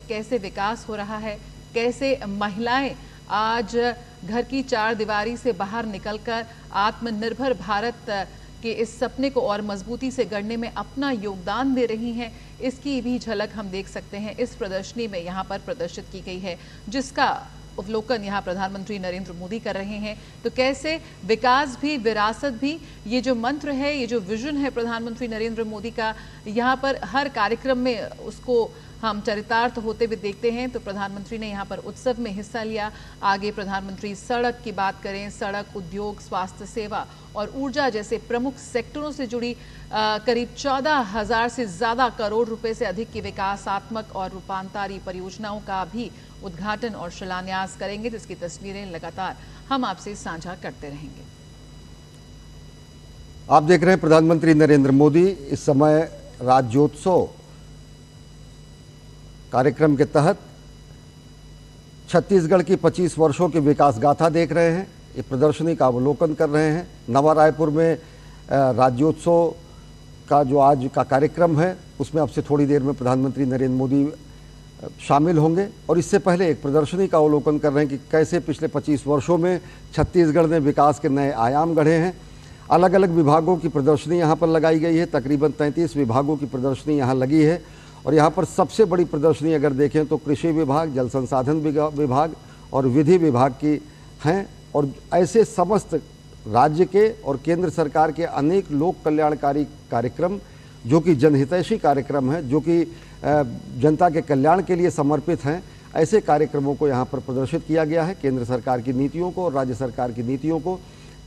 कैसे विकास हो रहा है, कैसे महिलाएं आज घर की चार दीवारी से बाहर निकलकर आत्मनिर्भर भारत के इस सपने को और मजबूती से गढ़ने में अपना योगदान दे रही हैं, इसकी भी झलक हम देख सकते हैं इस प्रदर्शनी में यहाँ पर प्रदर्शित की गई है, जिसका अवलोकन यहाँ प्रधानमंत्री नरेंद्र मोदी कर रहे हैं। तो कैसे विकास भी विरासत भी, ये जो मंत्र है, ये जो विजन है प्रधानमंत्री नरेंद्र मोदी का, यहाँ पर हर कार्यक्रम में उसको हम चरितार्थ होते हुए देखते हैं। तो प्रधानमंत्री ने यहाँ पर उत्सव में हिस्सा लिया। आगे प्रधानमंत्री सड़क की बात करें, सड़क, उद्योग, स्वास्थ्य सेवा और ऊर्जा जैसे प्रमुख सेक्टरों से जुड़ी करीब 14,000 से ज्यादा करोड़ रुपए से अधिक की विकासात्मक और रूपांतरी परियोजनाओं का भी उद्घाटन और शिलान्यास करेंगे, जिसकी तस्वीरें लगातार हम आपसे साझा करते रहेंगे। आप देख रहे हैं प्रधानमंत्री नरेंद्र मोदी इस समय राज्योत्सव कार्यक्रम के तहत छत्तीसगढ़ की 25 वर्षों की विकास गाथा देख रहे हैं। ये प्रदर्शनी का अवलोकन कर रहे हैं। नवा रायपुर में राज्योत्सव का जो आज का कार्यक्रम है उसमें अब से थोड़ी देर में प्रधानमंत्री नरेंद्र मोदी शामिल होंगे और इससे पहले एक प्रदर्शनी का अवलोकन कर रहे हैं कि कैसे पिछले 25 वर्षों में छत्तीसगढ़ ने विकास के नए आयाम गढ़े हैं। अलग अलग विभागों की प्रदर्शनी यहाँ पर लगाई गई है। तकरीबन 33 विभागों की प्रदर्शनी यहाँ लगी है और यहाँ पर सबसे बड़ी प्रदर्शनी अगर देखें तो कृषि विभाग, जल संसाधन विभाग और विधि विभाग की हैं। और ऐसे समस्त राज्य के और केंद्र सरकार के अनेक लोक कल्याणकारी कार्यक्रम जो कि जनहितैषी कार्यक्रम हैं, जो कि जनता के कल्याण के लिए समर्पित हैं, ऐसे कार्यक्रमों को यहाँ पर प्रदर्शित किया गया है। केंद्र सरकार की नीतियों को और राज्य सरकार की नीतियों को,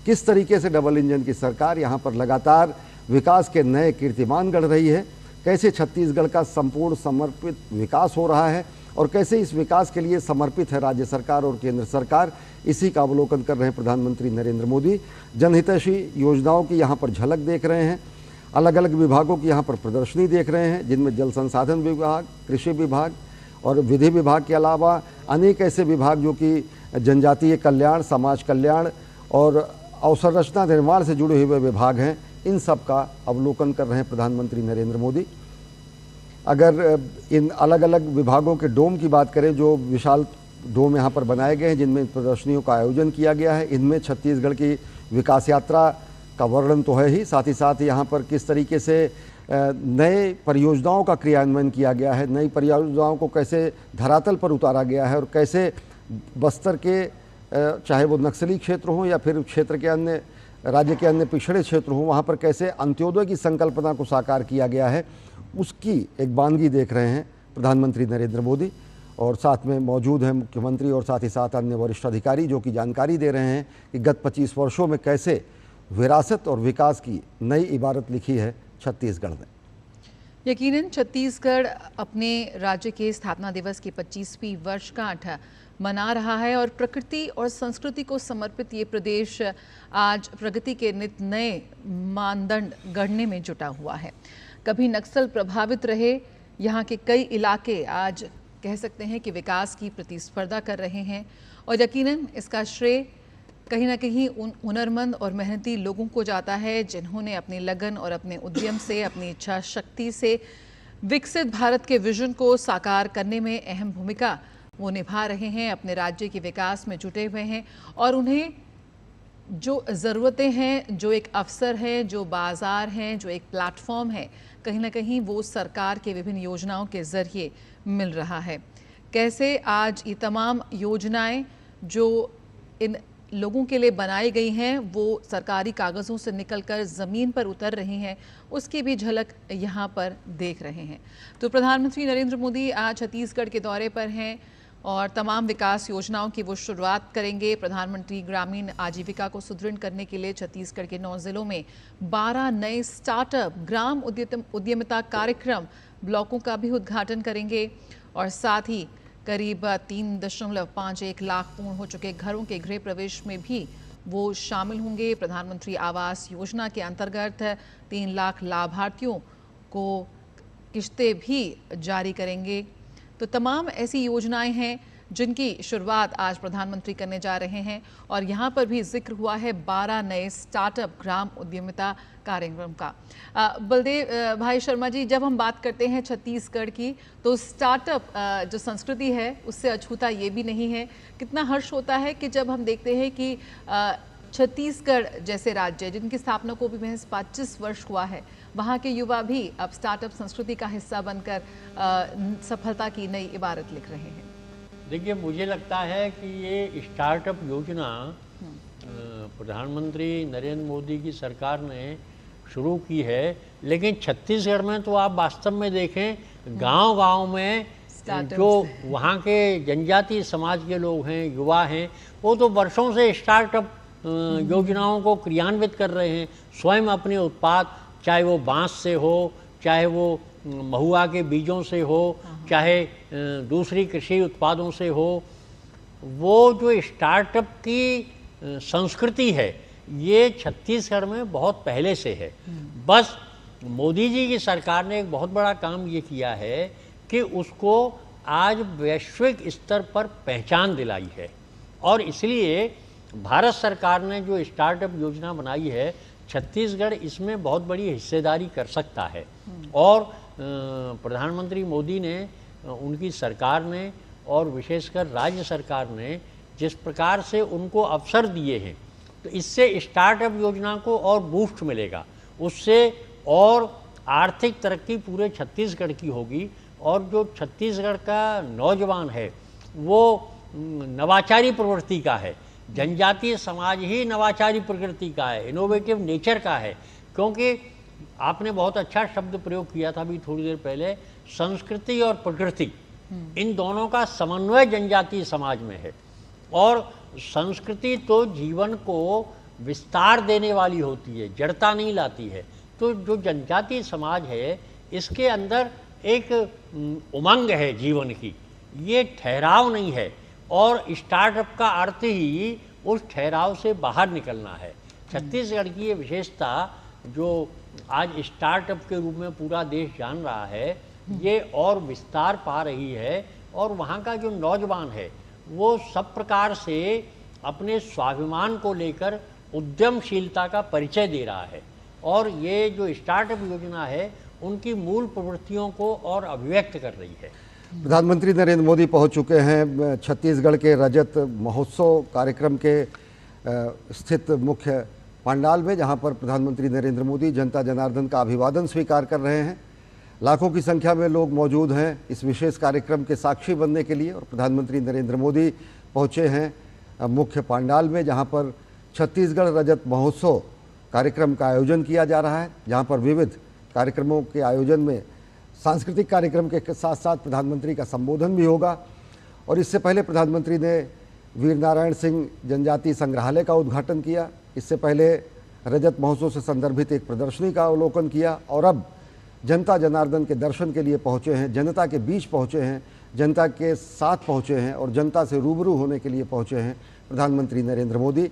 किस तरीके से डबल इंजन की सरकार यहाँ पर लगातार विकास के नए कीर्तिमान गढ़ रही है, कैसे छत्तीसगढ़ का संपूर्ण समर्पित विकास हो रहा है और कैसे इस विकास के लिए समर्पित है राज्य सरकार और केंद्र सरकार, इसी का अवलोकन कर रहे हैं प्रधानमंत्री नरेंद्र मोदी। जनहितैषी योजनाओं की यहाँ पर झलक देख रहे हैं। अलग अलग विभागों की यहाँ पर प्रदर्शनी देख रहे हैं, जिनमें जल संसाधन विभाग, कृषि विभाग और विधि विभाग के अलावा अनेक ऐसे विभाग जो कि जनजातीय कल्याण, समाज कल्याण और अवसंरचना निर्माण से जुड़े हुए विभाग हैं, इन सब का अवलोकन कर रहे हैं प्रधानमंत्री नरेंद्र मोदी। अगर इन अलग अलग विभागों के डोम की बात करें, जो विशाल डोम यहाँ पर बनाए गए हैं जिनमें प्रदर्शनियों का आयोजन किया गया है, इनमें छत्तीसगढ़ की विकास यात्रा का वर्णन तो है ही, साथ ही साथ यहाँ पर किस तरीके से नए परियोजनाओं का क्रियान्वयन किया गया है, नई परियोजनाओं को कैसे धरातल पर उतारा गया है और कैसे बस्तर के चाहे वो नक्सली क्षेत्र हों या फिर क्षेत्र के अन्य राज्य के अन्य पिछड़े क्षेत्र हों, वहाँ पर कैसे अंत्योदय की संकल्पना को साकार किया गया है, उसकी एक बानगी देख रहे हैं प्रधानमंत्री नरेंद्र मोदी। और साथ में मौजूद हैं मुख्यमंत्री और साथ ही साथ अन्य वरिष्ठ अधिकारी जो कि जानकारी दे रहे हैं कि गत 25 वर्षों में कैसे विरासत और विकास की नई इबारत लिखी है छत्तीसगढ़ ने। यकीनन छत्तीसगढ़ अपने राज्य के स्थापना दिवस की 25वीं वर्षगांठ मना रहा है और प्रकृति और संस्कृति को समर्पित ये प्रदेश आज प्रगति के नित नए मानदंड गढ़ने में जुटा हुआ है। कभी नक्सल प्रभावित रहे यहाँ के कई इलाके आज कह सकते हैं कि विकास की प्रतिस्पर्धा कर रहे हैं और यकीनन इसका श्रेय कहीं ना कहीं उन हुनरमंद और मेहनती लोगों को जाता है जिन्होंने अपने लगन और अपने उद्यम से, अपनी इच्छा शक्ति से विकसित भारत के विजन को साकार करने में अहम भूमिका वो निभा रहे हैं, अपने राज्य के विकास में जुटे हुए हैं और उन्हें जो ज़रूरतें हैं, जो एक अवसर है, जो बाज़ार हैं, जो एक प्लेटफॉर्म है, कहीं ना कहीं वो सरकार के विभिन्न योजनाओं के ज़रिए मिल रहा है। कैसे आज ये तमाम योजनाएं जो इन लोगों के लिए बनाई गई हैं वो सरकारी कागज़ों से निकलकर ज़मीन पर उतर रही हैं, उसकी भी झलक यहाँ पर देख रहे हैं। तो प्रधानमंत्री नरेंद्र मोदी आज छत्तीसगढ़ के दौरे पर हैं और तमाम विकास योजनाओं की वो शुरुआत करेंगे। प्रधानमंत्री ग्रामीण आजीविका को सुदृढ़ करने के लिए छत्तीसगढ़ के 9 जिलों में 12 नए स्टार्टअप ग्राम उद्यमिता कार्यक्रम ब्लॉकों का भी उद्घाटन करेंगे और साथ ही करीब 3.51 लाख पूर्ण हो चुके घरों के गृह प्रवेश में भी वो शामिल होंगे। प्रधानमंत्री आवास योजना के अंतर्गत 3 लाख लाभार्थियों को किश्तें भी जारी करेंगे। तो तमाम ऐसी योजनाएं हैं जिनकी शुरुआत आज प्रधानमंत्री करने जा रहे हैं। और यहाँ पर भी जिक्र हुआ है 12 नए स्टार्टअप ग्राम उद्यमिता कार्यक्रम का। बलदेव भाई शर्मा जी, जब हम बात करते हैं छत्तीसगढ़ की, तो स्टार्टअप जो संस्कृति है उससे अछूता ये भी नहीं है। कितना हर्ष होता है कि जब हम देखते हैं कि छत्तीसगढ़ जैसे राज्य जिनकी स्थापना को भी महज 25 वर्ष हुआ है, वहाँ के युवा भी अब स्टार्टअप संस्कृति का हिस्सा बनकर सफलता की नई इबारत लिख रहे हैं। देखिए, मुझे लगता है कि ये स्टार्टअप योजना प्रधानमंत्री नरेंद्र मोदी की सरकार ने शुरू की है, लेकिन छत्तीसगढ़ में तो आप वास्तव में देखें, गांव-गांव में जो वहाँ के जनजातीय समाज के लोग हैं, युवा हैं, वो तो वर्षों से स्टार्टअप योजनाओं को क्रियान्वित कर रहे हैं। स्वयं अपने उत्पाद, चाहे वो बांस से हो, चाहे वो महुआ के बीजों से हो, चाहे दूसरी कृषि उत्पादों से हो, वो जो स्टार्टअप की संस्कृति है ये छत्तीसगढ़ में बहुत पहले से है। बस मोदी जी की सरकार ने एक बहुत बड़ा काम ये किया है कि उसको आज वैश्विक स्तर पर पहचान दिलाई है, और इसलिए भारत सरकार ने जो स्टार्टअप योजना बनाई है, छत्तीसगढ़ इसमें बहुत बड़ी हिस्सेदारी कर सकता है। और प्रधानमंत्री मोदी ने, उनकी सरकार ने और विशेषकर राज्य सरकार ने जिस प्रकार से उनको अवसर दिए हैं, तो इससे स्टार्टअप योजना को और बूस्ट मिलेगा, उससे और आर्थिक तरक्की पूरे छत्तीसगढ़ की होगी। और जो छत्तीसगढ़ का नौजवान है वो नवाचारी प्रवृत्ति का है, जनजातीय समाज ही नवाचारी प्रकृति का है, इनोवेटिव नेचर का है। क्योंकि आपने बहुत अच्छा शब्द प्रयोग किया था अभी थोड़ी देर पहले, संस्कृति और प्रकृति, इन दोनों का समन्वय जनजातीय समाज में है। और संस्कृति तो जीवन को विस्तार देने वाली होती है, जड़ता नहीं लाती है। तो जो जनजातीय समाज है इसके अंदर एक उमंग है जीवन की, ये ठहराव नहीं है। और स्टार्टअप का अर्थ ही उस ठहराव से बाहर निकलना है। छत्तीसगढ़ की ये विशेषता जो आज स्टार्टअप के रूप में पूरा देश जान रहा है, ये और विस्तार पा रही है। और वहाँ का जो नौजवान है वो सब प्रकार से अपने स्वाभिमान को लेकर उद्यमशीलता का परिचय दे रहा है। और ये जो स्टार्टअप योजना है उनकी मूल प्रवृत्तियों को और अभिव्यक्त कर रही है। प्रधानमंत्री नरेंद्र मोदी पहुंच चुके हैं छत्तीसगढ़ के रजत महोत्सव कार्यक्रम के स्थित मुख्य पंडाल में, जहां पर प्रधानमंत्री नरेंद्र मोदी जनता जनार्दन का अभिवादन स्वीकार कर रहे हैं। लाखों की संख्या में लोग मौजूद हैं इस विशेष कार्यक्रम के साक्षी बनने के लिए। और प्रधानमंत्री नरेंद्र मोदी पहुंचे हैं मुख्य पंडाल में, जहां पर छत्तीसगढ़ रजत महोत्सव कार्यक्रम का आयोजन किया जा रहा है, जहां पर विविध कार्यक्रमों के आयोजन में सांस्कृतिक कार्यक्रम के साथ साथ प्रधानमंत्री का संबोधन भी होगा। और इससे पहले प्रधानमंत्री ने वीर नारायण सिंह जनजातीय संग्रहालय का उद्घाटन किया। इससे पहले रजत महोत्सव से संदर्भित एक प्रदर्शनी का अवलोकन किया। और अब जनता जनार्दन के दर्शन के लिए पहुँचे हैं, जनता के बीच पहुँचे हैं, जनता के साथ पहुँचे हैं और जनता से रूबरू होने के लिए पहुँचे हैं प्रधानमंत्री नरेंद्र मोदी।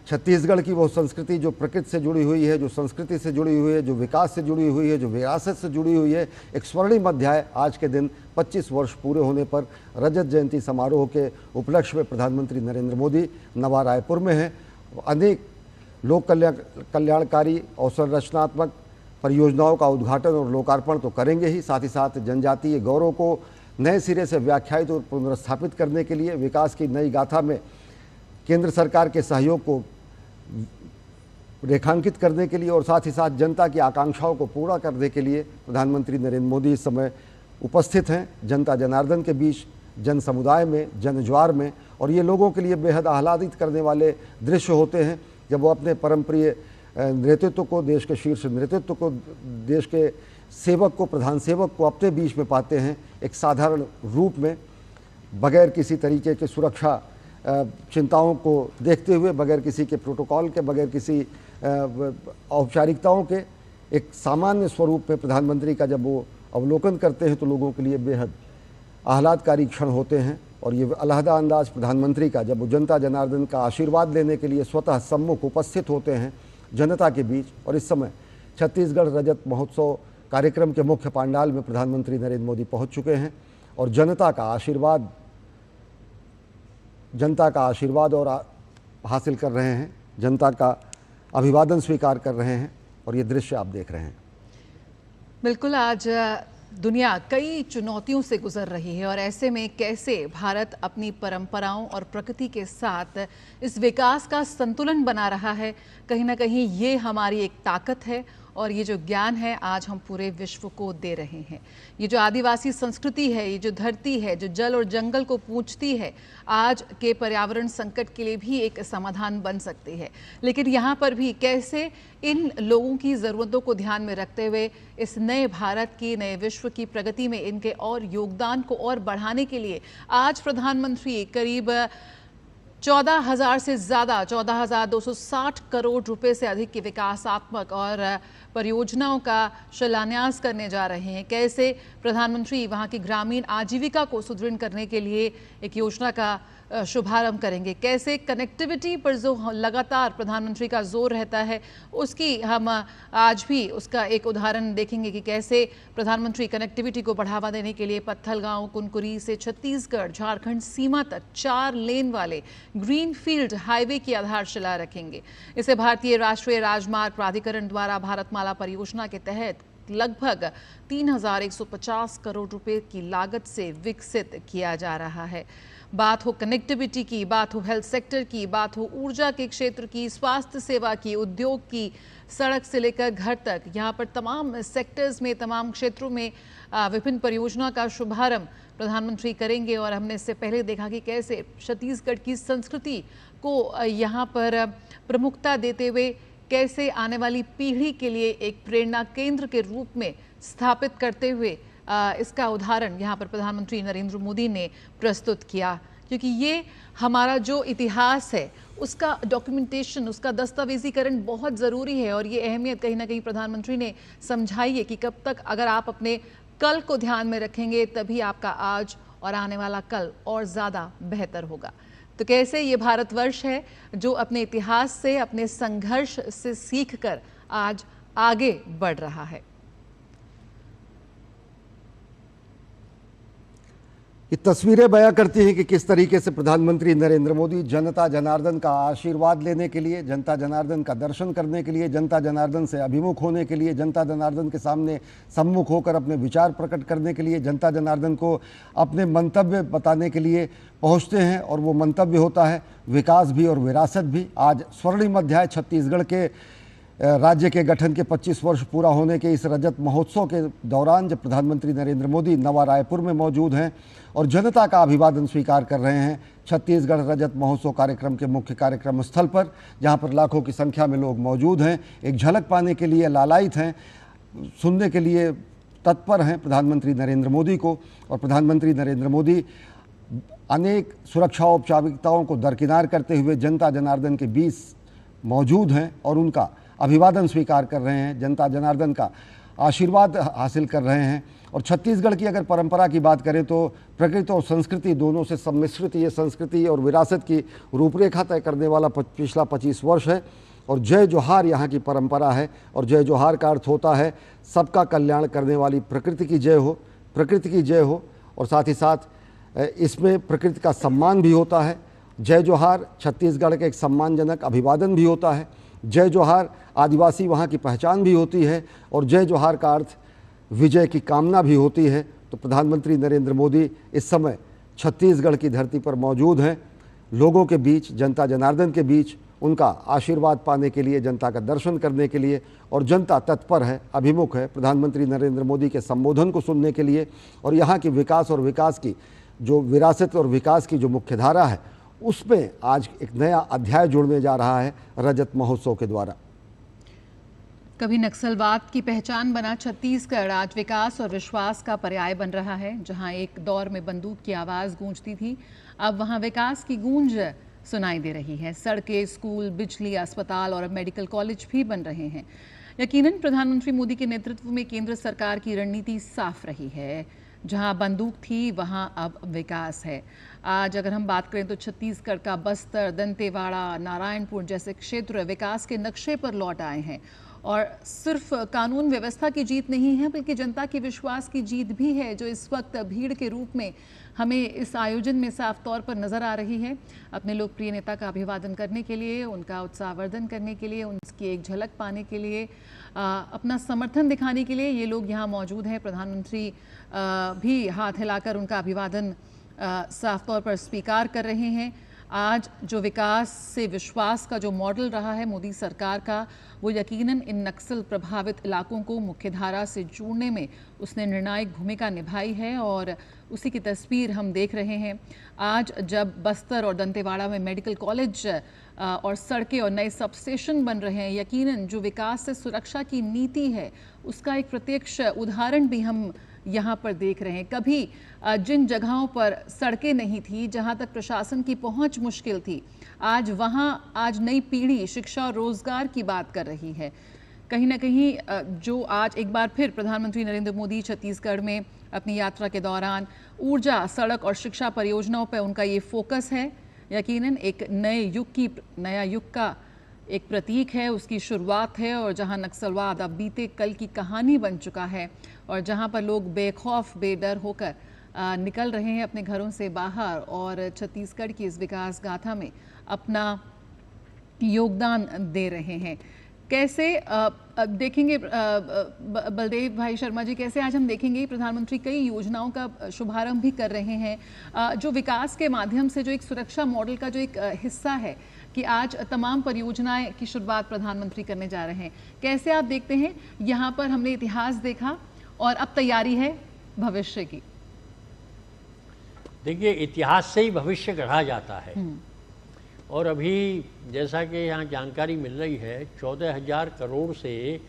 छत्तीसगढ़ की वो संस्कृति जो प्रकृति से जुड़ी हुई है, जो संस्कृति से जुड़ी हुई है, जो विकास से जुड़ी हुई है, जो विरासत से जुड़ी हुई है, एक स्वर्णिम अध्याय आज के दिन 25 वर्ष पूरे होने पर रजत जयंती समारोह के उपलक्ष्य में प्रधानमंत्री नरेंद्र मोदी नवा रायपुर में हैं। अनेक लोक कल्याणकारी अवसर रचनात्मक परियोजनाओं का उद्घाटन और लोकार्पण तो करेंगे ही, साथ ही साथ जनजातीय गौरव को नए सिरे से व्याख्यायित और पुनर्स्थापित करने के लिए विकास की नई गाथा में केंद्र सरकार के सहयोग को रेखांकित करने के लिए और साथ ही साथ जनता की आकांक्षाओं को पूरा करने के लिए प्रधानमंत्री नरेंद्र मोदी इस समय उपस्थित हैं जनता जनार्दन के बीच, जन समुदाय में, जनज्वार में। और ये लोगों के लिए बेहद आह्लादित करने वाले दृश्य होते हैं जब वो अपने परमप्रिय नेतृत्व को, देश के शीर्ष नेतृत्व को, देश के सेवक को, प्रधान सेवक को अपने बीच में पाते हैं एक साधारण रूप में, बगैर किसी तरीके के सुरक्षा चिंताओं को देखते हुए, बगैर किसी के प्रोटोकॉल के, बगैर किसी औपचारिकताओं के, एक सामान्य स्वरूप में प्रधानमंत्री का जब वो अवलोकन करते हैं तो लोगों के लिए बेहद आह्लादकारी क्षण होते हैं। और ये अलहदा अंदाज प्रधानमंत्री का जब वो जनता जनार्दन का आशीर्वाद लेने के लिए स्वतः सम्मुख उपस्थित होते हैं जनता के बीच। और इस समय छत्तीसगढ़ रजत महोत्सव कार्यक्रम के मुख्य पंडाल में प्रधानमंत्री नरेंद्र मोदी पहुंच चुके हैं और जनता का आशीर्वाद जनता का आशीर्वाद और हासिल कर रहे हैं, जनता का अभिवादन स्वीकार कर रहे हैं, और ये दृश्य आप देख रहे हैं। बिल्कुल, आज दुनिया कई चुनौतियों से गुजर रही है और ऐसे में कैसे भारत अपनी परंपराओं और प्रकृति के साथ इस विकास का संतुलन बना रहा है, कहीं ना कहीं ये हमारी एक ताकत है और ये जो ज्ञान है आज हम पूरे विश्व को दे रहे हैं। ये जो आदिवासी संस्कृति है, ये जो धरती है, जो जल और जंगल को पूजती है, आज के पर्यावरण संकट के लिए भी एक समाधान बन सकती है। लेकिन यहाँ पर भी कैसे इन लोगों की ज़रूरतों को ध्यान में रखते हुए इस नए भारत की, नए विश्व की प्रगति में इनके और योगदान को और बढ़ाने के लिए आज प्रधानमंत्री करीब 14,000 से ज़्यादा 14,260 करोड़ रुपए से अधिक की विकासात्मक और परियोजनाओं का शिलान्यास करने जा रहे हैं। कैसे प्रधानमंत्री वहां की ग्रामीण आजीविका को सुदृढ़ करने के लिए एक योजना का शुभारंभ करेंगे, कैसे कनेक्टिविटी पर जो लगातार प्रधानमंत्री का जोर रहता है उसकी हम आज भी उसका एक उदाहरण देखेंगे कि कैसे प्रधानमंत्री कनेक्टिविटी को बढ़ावा देने के लिए पत्थलगांव कुनकुरी से छत्तीसगढ़ झारखंड सीमा तक 4 लेन वाले ग्रीनफील्ड हाईवे की आधारशिला रखेंगे। इसे भारतीय राष्ट्रीय राजमार्ग प्राधिकरण द्वारा भारतमाला परियोजना के तहत लगभग 3,150 करोड़ रुपए की लागत से विकसित किया जा रहा है। बात हो कनेक्टिविटी की, बात हो हेल्थ सेक्टर की, बात हो ऊर्जा के क्षेत्र की, स्वास्थ्य सेवा की, उद्योग की, सड़क से लेकर घर तक, यहाँ पर तमाम सेक्टर्स में, तमाम क्षेत्रों में विभिन्न परियोजना का शुभारंभ प्रधानमंत्री करेंगे। और हमने इससे पहले देखा कि कैसे छत्तीसगढ़ की संस्कृति को यहाँ पर प्रमुखता देते हुए कैसे आने वाली पीढ़ी के लिए एक प्रेरणा केंद्र के रूप में स्थापित करते हुए इसका उदाहरण यहाँ पर प्रधानमंत्री नरेंद्र मोदी ने प्रस्तुत किया। क्योंकि ये हमारा जो इतिहास है उसका डॉक्यूमेंटेशन, उसका दस्तावेजीकरण बहुत ज़रूरी है और ये अहमियत कहीं ना कहीं प्रधानमंत्री ने समझाई है कि कब तक अगर आप अपने कल को ध्यान में रखेंगे तभी आपका आज और आने वाला कल और ज़्यादा बेहतर होगा। तो कैसे ये भारतवर्ष है जो अपने इतिहास से, अपने संघर्ष से सीखकर आज आगे बढ़ रहा है। ये तस्वीरें बयां करती हैं कि किस तरीके से प्रधानमंत्री नरेंद्र मोदी जनता जनार्दन का आशीर्वाद लेने के लिए, जनता जनार्दन का दर्शन करने के लिए, जनता जनार्दन से अभिमुख होने के लिए, जनता जनार्दन के सामने सम्मुख होकर अपने विचार प्रकट करने के लिए, जनता जनार्दन को अपने मंतव्य बताने के लिए पहुंचते हैं। और वो मंतव्य होता है विकास भी और विरासत भी। आज स्वर्णिम अध्याय छत्तीसगढ़ के राज्य के गठन के 25 वर्ष पूरा होने के इस रजत महोत्सव के दौरान जब प्रधानमंत्री नरेंद्र मोदी नवा रायपुर में मौजूद हैं और जनता का अभिवादन स्वीकार कर रहे हैं छत्तीसगढ़ रजत महोत्सव कार्यक्रम के मुख्य कार्यक्रम स्थल पर, जहां पर लाखों की संख्या में लोग मौजूद हैं, एक झलक पाने के लिए लालायित हैं, सुनने के लिए तत्पर हैं प्रधानमंत्री नरेंद्र मोदी को। और प्रधानमंत्री नरेंद्र मोदी अनेक सुरक्षा औपचारिकताओं को दरकिनार करते हुए जनता जनार्दन के बीच मौजूद हैं और उनका अभिवादन स्वीकार कर रहे हैं, जनता जनार्दन का आशीर्वाद हासिल कर रहे हैं। और छत्तीसगढ़ की अगर परंपरा की बात करें तो प्रकृति और संस्कृति दोनों से सम्मिश्रित ये संस्कृति और विरासत की रूपरेखा तय करने वाला पिछला 25 वर्ष है। और जय जोहार यहाँ की परंपरा है और जय जोहार का अर्थ होता है सबका कल्याण करने वाली प्रकृति की जय हो, प्रकृति की जय हो। और साथ ही साथ इसमें प्रकृति का सम्मान भी होता है। जय जोहार छत्तीसगढ़ के एक सम्मानजनक अभिवादन भी होता है। जय जोहार आदिवासी वहाँ की पहचान भी होती है और जय जोहार का अर्थ विजय की कामना भी होती है। तो प्रधानमंत्री नरेंद्र मोदी इस समय छत्तीसगढ़ की धरती पर मौजूद हैं, लोगों के बीच, जनता जनार्दन के बीच, उनका आशीर्वाद पाने के लिए, जनता का दर्शन करने के लिए। और जनता तत्पर है, अभिमुख है प्रधानमंत्री नरेंद्र मोदी के संबोधन को सुनने के लिए। और यहाँ की विकास और विकास की जो विरासत और विकास की जो मुख्य धारा है उसमें आज एक नया अध्याय जुड़ने जा रहा है रजत महोत्सव के द्वारा। कभी नक्सलवाद की पहचान बना छत्तीसगढ़ आज विकास और विश्वास का पर्याय बन रहा है। जहां एक दौर में बंदूक की आवाज गूंजती थी, अब वहां विकास की गूंज सुनाई दे रही है। सड़कें, स्कूल, बिजली, अस्पताल और अब मेडिकल कॉलेज भी बन रहे हैं। यकीनन प्रधानमंत्री मोदी के नेतृत्व में केंद्र सरकार की रणनीति साफ रही है। जहां बंदूक थी वहां अब विकास है। आज अगर हम बात करें तो छत्तीसगढ़ का बस्तर, दंतेवाड़ा, नारायणपुर जैसे क्षेत्र विकास के नक्शे पर लौट आए हैं और सिर्फ कानून व्यवस्था की जीत नहीं है बल्कि जनता के विश्वास की जीत भी है, जो इस वक्त भीड़ के रूप में हमें इस आयोजन में साफ तौर पर नजर आ रही है। अपने लोकप्रिय नेता का अभिवादन करने के लिए, उनका उत्साहवर्धन करने के लिए, उनकी एक झलक पाने के लिए, अपना समर्थन दिखाने के लिए ये लोग यहाँ मौजूद हैं। प्रधानमंत्री भी हाथ हिलाकर उनका अभिवादन साफ तौर पर स्वीकार कर रहे हैं। आज जो विकास से विश्वास का जो मॉडल रहा है मोदी सरकार का, वो यकीनन इन नक्सल प्रभावित इलाकों को मुख्यधारा से जोड़ने में उसने निर्णायक भूमिका निभाई है और उसी की तस्वीर हम देख रहे हैं। आज जब बस्तर और दंतेवाड़ा में मेडिकल कॉलेज और सड़कें और नए सब स्टेशन बन रहे हैं, यकीनन जो विकास से सुरक्षा की नीति है उसका एक प्रत्यक्ष उदाहरण भी हम यहाँ पर देख रहे हैं। कभी जिन जगहों पर सड़कें नहीं थी, जहाँ तक प्रशासन की पहुँच मुश्किल थी, आज नई पीढ़ी शिक्षा और रोजगार की बात कर रही है। कहीं ना कहीं जो आज एक बार फिर प्रधानमंत्री नरेंद्र मोदी छत्तीसगढ़ में अपनी यात्रा के दौरान ऊर्जा, सड़क और शिक्षा परियोजनाओं पर उनका ये फोकस है, यकीनन एक नया युग का एक प्रतीक है, उसकी शुरुआत है। और जहां नक्सलवाद अब बीते कल की कहानी बन चुका है और जहां पर लोग बेखौफ बेडर होकर निकल रहे हैं अपने घरों से बाहर और छत्तीसगढ़ की इस विकास गाथा में अपना योगदान दे रहे हैं। कैसे देखेंगे बलदेव भाई शर्मा जी, कैसे आज हम देखेंगे प्रधानमंत्री कई योजनाओं का शुभारंभ भी कर रहे हैं, जो विकास के माध्यम से जो एक सुरक्षा मॉडल का जो एक हिस्सा है कि आज तमाम परियोजनाएं की शुरुआत प्रधानमंत्री करने जा रहे हैं। कैसे आप देखते हैं, यहाँ पर हमने इतिहास देखा और अब तैयारी है भविष्य की। देखिए, इतिहास से ही भविष्य गढ़ा जाता है और अभी जैसा कि यहाँ जानकारी मिल रही है 14,000 करोड़ से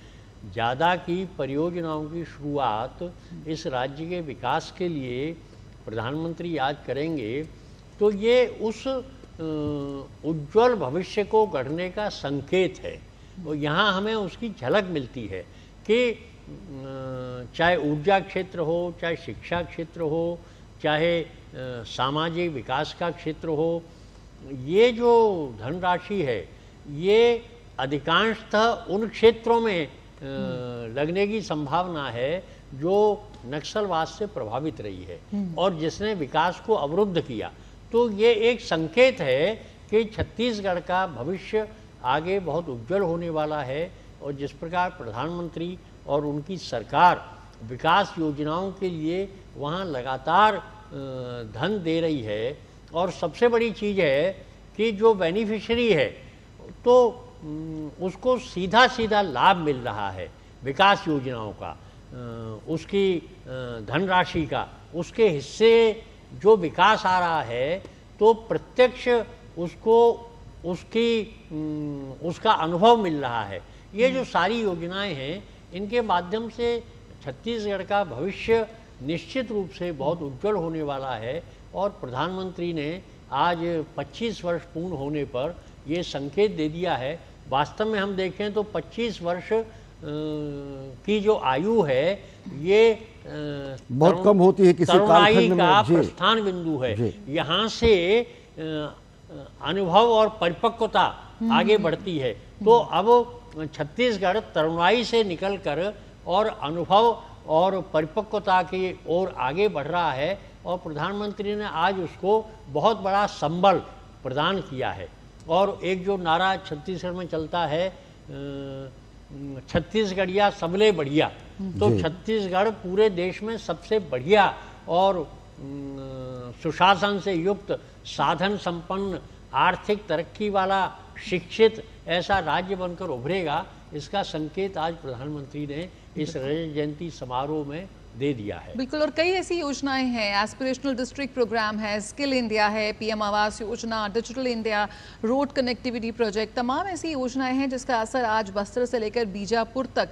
ज़्यादा की परियोजनाओं की शुरुआत इस राज्य के विकास के लिए प्रधानमंत्री आज करेंगे। तो ये उस उज्जवल भविष्य को गढ़ने का संकेत है और यहाँ हमें उसकी झलक मिलती है कि चाहे ऊर्जा क्षेत्र हो, चाहे शिक्षा क्षेत्र हो, चाहे सामाजिक विकास का क्षेत्र हो, ये जो धनराशि है ये अधिकांशतः उन क्षेत्रों में लगने की संभावना है जो नक्सलवाद से प्रभावित रही है और जिसने विकास को अवरुद्ध किया। तो ये एक संकेत है कि छत्तीसगढ़ का भविष्य आगे बहुत उज्जवल होने वाला है और जिस प्रकार प्रधानमंत्री और उनकी सरकार विकास योजनाओं के लिए वहाँ लगातार धन दे रही है और सबसे बड़ी चीज़ है कि जो बेनिफिशियरी है तो उसको सीधा सीधा लाभ मिल रहा है विकास योजनाओं का, उसकी धनराशि का, उसके हिस्से जो विकास आ रहा है तो प्रत्यक्ष उसको उसका अनुभव मिल रहा है। ये जो सारी योजनाएं हैं इनके माध्यम से छत्तीसगढ़ का भविष्य निश्चित रूप से बहुत उज्जवल होने वाला है और प्रधानमंत्री ने आज 25 वर्ष पूर्ण होने पर ये संकेत दे दिया है। वास्तव में हम देखें तो 25 वर्ष की जो आयु है ये बहुत कम होती है किसी तरुणाई का प्रस्थान बिंदु है। यहाँ से अनुभव और परिपक्वता आगे बढ़ती है। तो अब छत्तीसगढ़ तरुणाई से निकलकर और अनुभव और परिपक्वता की ओर आगे बढ़ रहा है और प्रधानमंत्री ने आज उसको बहुत बड़ा संबल प्रदान किया है। और एक जो नारा छत्तीसगढ़ में चलता है छत्तीसगढ़िया सबले बढ़िया, तो छत्तीसगढ़ पूरे देश में सबसे बढ़िया और सुशासन से युक्त, साधन संपन्न, आर्थिक तरक्की वाला, शिक्षित ऐसा राज्य बनकर उभरेगा। इसका संकेत आज प्रधानमंत्री ने इस रजत जयंती समारोह में दे दिया है। बिल्कुल, और कई ऐसी योजनाएं हैं, एस्पिरेशनल डिस्ट्रिक्ट प्रोग्राम है, स्किल इंडिया है, PM Awas Yojana, digital India, road connectivity project, तमाम ऐसी योजनाएं हैं जिसका असर आज बस्तर से लेकर बीजापुर तक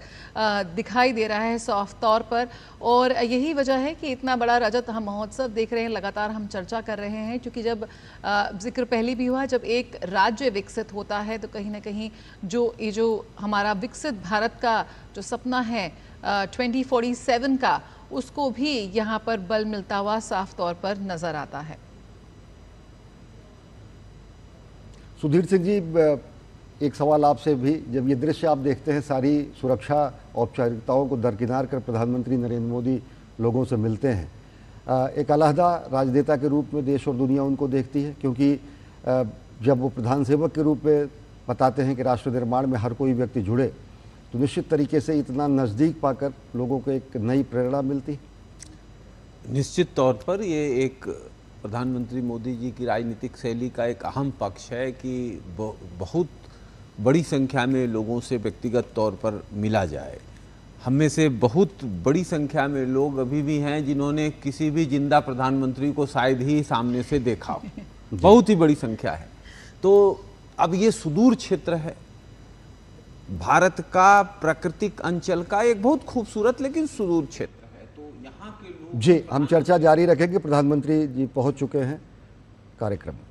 दिखाई दे रहा है साफ तौर पर। और यही वजह है कि इतना बड़ा रजत हम महोत्सव देख रहे हैं, लगातार हम चर्चा कर रहे हैं, क्योंकि जब जिक्र पहले भी हुआ, जब एक राज्य विकसित होता है तो कहीं ना कहीं जो हमारा विकसित भारत का जो सपना है 2047 का, उसको भी यहाँ पर बल मिलता हुआ साफ तौर पर नजर आता है। सुधीर सिंह जी, एक सवाल आपसे भी, जब ये दृश्य आप देखते हैं, सारी सुरक्षा औपचारिकताओं को दरकिनार कर प्रधानमंत्री नरेंद्र मोदी लोगों से मिलते हैं, एक अलहदा राजनेता के रूप में देश और दुनिया उनको देखती है, क्योंकि जब वो प्रधान सेवक के रूप में बताते हैं कि राष्ट्र निर्माण में हर कोई व्यक्ति जुड़े, तो निश्चित तरीके से इतना नज़दीक पाकर लोगों को एक नई प्रेरणा मिलती। निश्चित तौर पर ये एक प्रधानमंत्री मोदी जी की राजनीतिक शैली का एक अहम पक्ष है कि बहुत बड़ी संख्या में लोगों से व्यक्तिगत तौर पर मिला जाए। हम में से बहुत बड़ी संख्या में लोग अभी भी हैं जिन्होंने किसी भी जिंदा प्रधानमंत्री को शायद ही सामने से देखा हो, बहुत ही बड़ी संख्या है। तो अब ये सुदूर क्षेत्र है, भारत का प्राकृतिक अंचल का एक बहुत खूबसूरत लेकिन सुदूर क्षेत्र है। तो यहाँ के लोग जी, हम चर्चा जारी रखेंगे। प्रधानमंत्री जी पहुंच चुके हैं कार्यक्रम में।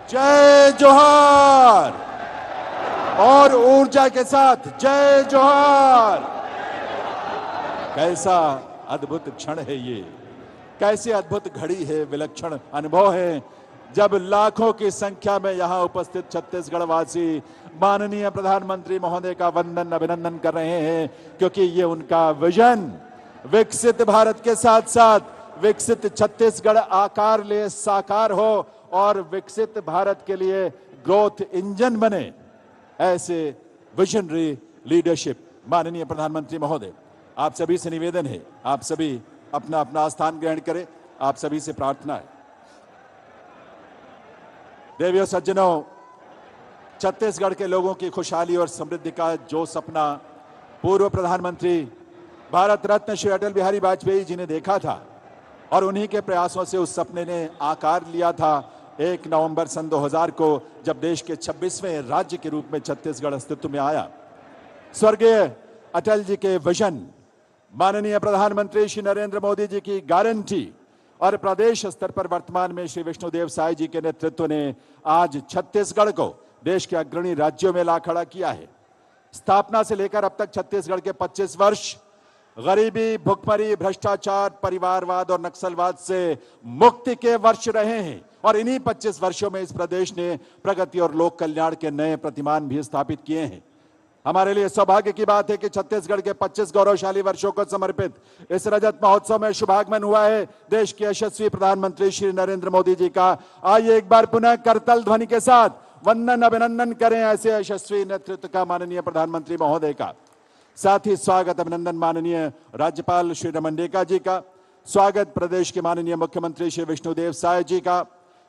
जय जोहार और ऊर्जा के साथ जय जोहार। कैसा अद्भुत क्षण है ये, कैसी अद्भुत घड़ी है, विलक्षण अनुभव है जब लाखों की संख्या में यहां उपस्थित छत्तीसगढ़ वासी माननीय प्रधानमंत्री महोदय का वंदन अभिनंदन कर रहे हैं, क्योंकि ये उनका विजन विकसित भारत के साथ साथ विकसित छत्तीसगढ़ आकार ले साकार हो और विकसित भारत के लिए ग्रोथ इंजन बने। ऐसे विजनरी लीडरशिप माननीय प्रधानमंत्री महोदय, आप सभी से निवेदन है, आप सभी अपना अपना स्थान ग्रहण करें। आप सभी से प्रार्थना है। देवियों सज्जनों, छत्तीसगढ़ के लोगों की खुशहाली और समृद्धि का जो सपना पूर्व प्रधानमंत्री भारत रत्न श्री अटल बिहारी वाजपेयी जी ने देखा था और उन्हीं के प्रयासों से उस सपने ने आकार लिया था 1 नवंबर सन 2000 को, जब देश के 26वें राज्य के रूप में छत्तीसगढ़ अस्तित्व में आया। स्वर्गीय अटल जी के विजन, माननीय प्रधानमंत्री श्री नरेंद्र मोदी जी की गारंटी और प्रदेश स्तर पर वर्तमान में श्री विष्णुदेव साय जी के नेतृत्व ने आज छत्तीसगढ़ को देश के अग्रणी राज्यों में ला खड़ा किया है। स्थापना से लेकर अब तक छत्तीसगढ़ के 25 वर्ष गरीबी, भुखमरी, भ्रष्टाचार, परिवारवाद और नक्सलवाद से मुक्ति के वर्ष रहे हैं और इन्हीं 25 वर्षों में इस प्रदेश ने प्रगति और लोक कल्याण के नए प्रतिमान भी स्थापित किए हैं। हमारे लिए सौभाग्य की बात है कि छत्तीसगढ़ के 25 गौरवशाली वर्षों को समर्पित इस रजत महोत्सव में शुभागमन हुआ है देश के यशस्वी प्रधानमंत्री श्री नरेंद्र मोदी जी का। आइए एक बार पुनः करतल ध्वनि के साथ वंदन अभिनंदन करें ऐसे यशस्वी नेतृत्व का माननीय प्रधानमंत्री महोदय का। साथ ही स्वागत अभिनंदन माननीय राज्यपाल श्री रमन डेका जी का, स्वागत प्रदेश के माननीय मुख्यमंत्री श्री विष्णुदेव साय जी का,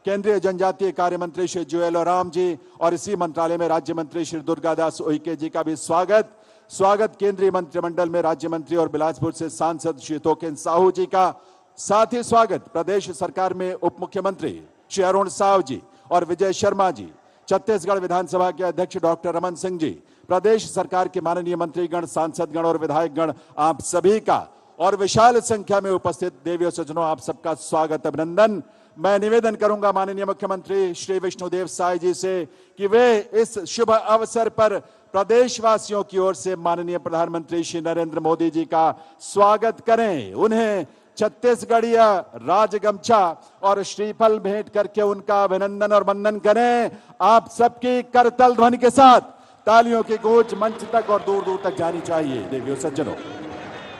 केंद्रीय जनजातीय कार्य मंत्री श्री जुएल ओराम जी और इसी मंत्रालय में राज्य मंत्री श्री दुर्गादास उइके जी का भी स्वागत केंद्रीय मंत्रिमंडल में राज्य मंत्री और बिलासपुर से सांसद श्री तोकेन साहू जी का। साथ ही स्वागत प्रदेश सरकार में उप मुख्यमंत्री श्री अरुण साव जी और विजय शर्मा जी, छत्तीसगढ़ विधानसभा के अध्यक्ष डॉक्टर रमन सिंह जी, प्रदेश सरकार के माननीय मंत्रीगण, सांसदगण और विधायकगण, आप सभी का और विशाल संख्या में उपस्थित देवियों सज्जनों, आप सबका स्वागत अभिनंदन। मैं निवेदन करूंगा माननीय मुख्यमंत्री श्री विष्णुदेव साय जी से कि वे इस शुभ अवसर पर प्रदेशवासियों की ओर से माननीय प्रधानमंत्री श्री नरेंद्र मोदी जी का स्वागत करें, उन्हें छत्तीसगढ़िया राजगमछा और श्रीफल भेंट करके उनका अभिनंदन और वंदन करें। आप सबकी करतल ध्वनि के साथ तालियों की गूंज मंच तक और दूर दूर तक जानी चाहिए। देवियों सज्जनों,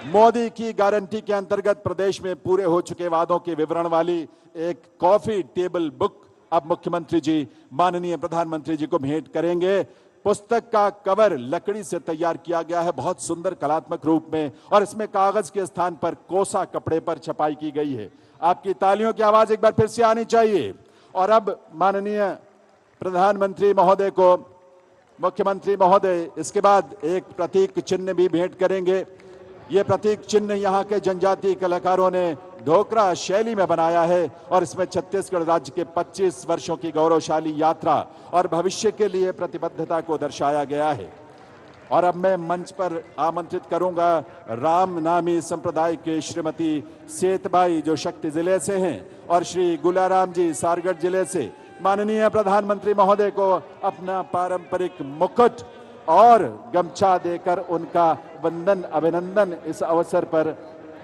मोदी की गारंटी के अंतर्गत प्रदेश में पूरे हो चुके वादों के विवरण वाली एक कॉफी टेबल बुक अब मुख्यमंत्री जी माननीय प्रधानमंत्री जी को भेंट करेंगे। पुस्तक का कवर लकड़ी से तैयार किया गया है, बहुत सुंदर कलात्मक रूप में, और इसमें कागज के स्थान पर कोसा कपड़े पर छपाई की गई है। आपकी तालियों की आवाज एक बार फिर से आनी चाहिए। और अब माननीय प्रधानमंत्री महोदय को मुख्यमंत्री महोदय इसके बाद एक प्रतीक चिन्ह भी भेंट करेंगे। ये प्रतीक चिन्ह यहाँ के जनजातीय कलाकारों ने ढोकरा शैली में बनाया है और इसमें छत्तीसगढ़ राज्य के 25 वर्षों की गौरवशाली यात्रा और भविष्य के लिए प्रतिबद्धता को दर्शाया गया है। और अब मैं मंच पर आमंत्रित करूंगा राम नामी संप्रदाय के श्रीमती सेतबाई जो शक्ति जिले से हैं और श्री गुलाराम जी सारगढ़ जिले से माननीय प्रधानमंत्री महोदय को अपना पारंपरिक मुकुट और गमछा देकर उनका वंदन अभिनंदन इस अवसर पर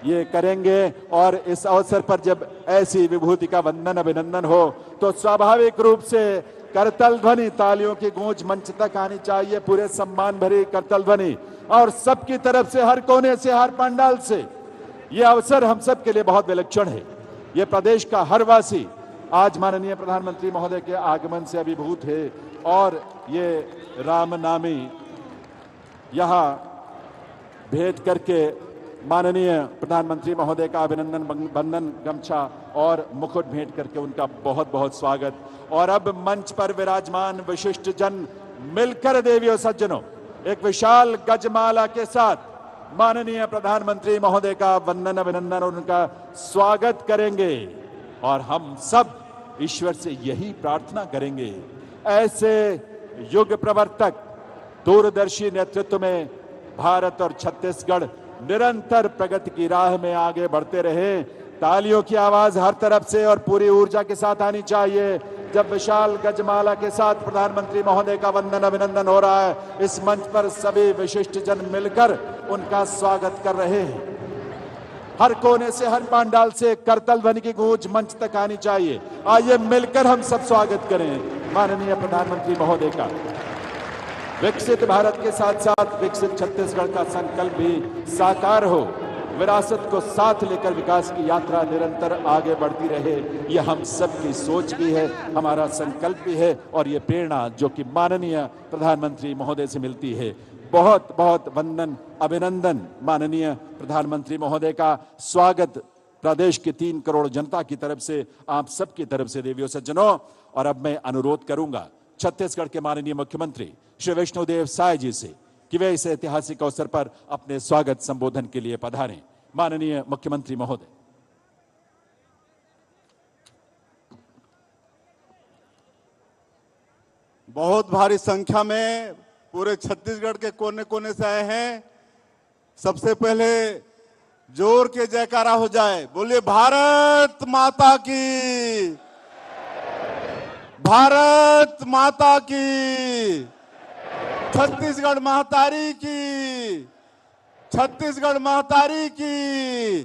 ये करेंगे। और इस अवसर पर जब ऐसी विभूति का वंदन अभिनंदन हो तो स्वाभाविक रूप से करतल ध्वनि, तालियों की गूंज मंच तक आनी चाहिए, पूरे सम्मान भरी करतल ध्वनि, और सबकी तरफ से, हर कोने से, हर पंडाल से। ये अवसर हम सब के लिए बहुत विलक्षण है। ये प्रदेश का हर वासी आज माननीय प्रधानमंत्री महोदय के आगमन से अभिभूत है और ये राम नामी यहाँ भेंट करके माननीय प्रधानमंत्री महोदय का अभिनंदन बंधन गमछा और मुकुट भेंट करके उनका बहुत बहुत स्वागत। और अब मंच पर विराजमान विशिष्ट जन मिलकर देवियों सज्जनों एक विशाल गजमाला के साथ माननीय प्रधानमंत्री महोदय का वंदन अभिनंदन और उनका स्वागत करेंगे। और हम सब ईश्वर से यही प्रार्थना करेंगे, ऐसे युग प्रवर्तक दूरदर्शी नेतृत्व में भारत और छत्तीसगढ़ निरंतर प्रगति की राह में आगे बढ़ते रहे। तालियों की आवाज हर तरफ से और पूरी ऊर्जा के साथ आनी चाहिए जब विशाल गजमाला के साथ प्रधानमंत्री महोदय का वंदन अभिनंदन हो रहा है। इस मंच पर सभी विशिष्ट जन मिलकर उनका स्वागत कर रहे हैं। हर कोने से, हर पांडाल से करतल ध्वनि की गूंज मंच तक आनी चाहिए। आइए मिलकर हम सब स्वागत करें माननीय प्रधानमंत्री महोदय का। विकसित भारत के साथ साथ विकसित छत्तीसगढ़ का संकल्प भी साकार हो, विरासत को साथ लेकर विकास की यात्रा निरंतर आगे बढ़ती रहे, ये हम सबकी सोच भी है, हमारा संकल्प भी है और ये प्रेरणा जो कि माननीय प्रधानमंत्री महोदय से मिलती है। बहुत बहुत वंदन अभिनंदन माननीय प्रधानमंत्री महोदय का स्वागत प्रदेश की 3 करोड़ जनता की तरफ से, आप सबकी तरफ से देवियों सज्जनों। और अब मैं अनुरोध करूंगा छत्तीसगढ़ के माननीय मुख्यमंत्री श्री विष्णुदेव साय जी से कि वे इस ऐतिहासिक अवसर पर अपने स्वागत संबोधन के लिए पधारें। माननीय मुख्यमंत्री महोदय। बहुत भारी संख्या में पूरे छत्तीसगढ़ के कोने कोने से आए हैं। सबसे पहले जोर के जयकारा हो जाए, बोलिए भारत माता की, भारत माता की, छत्तीसगढ़ महतारी की, छत्तीसगढ़ महतारी की,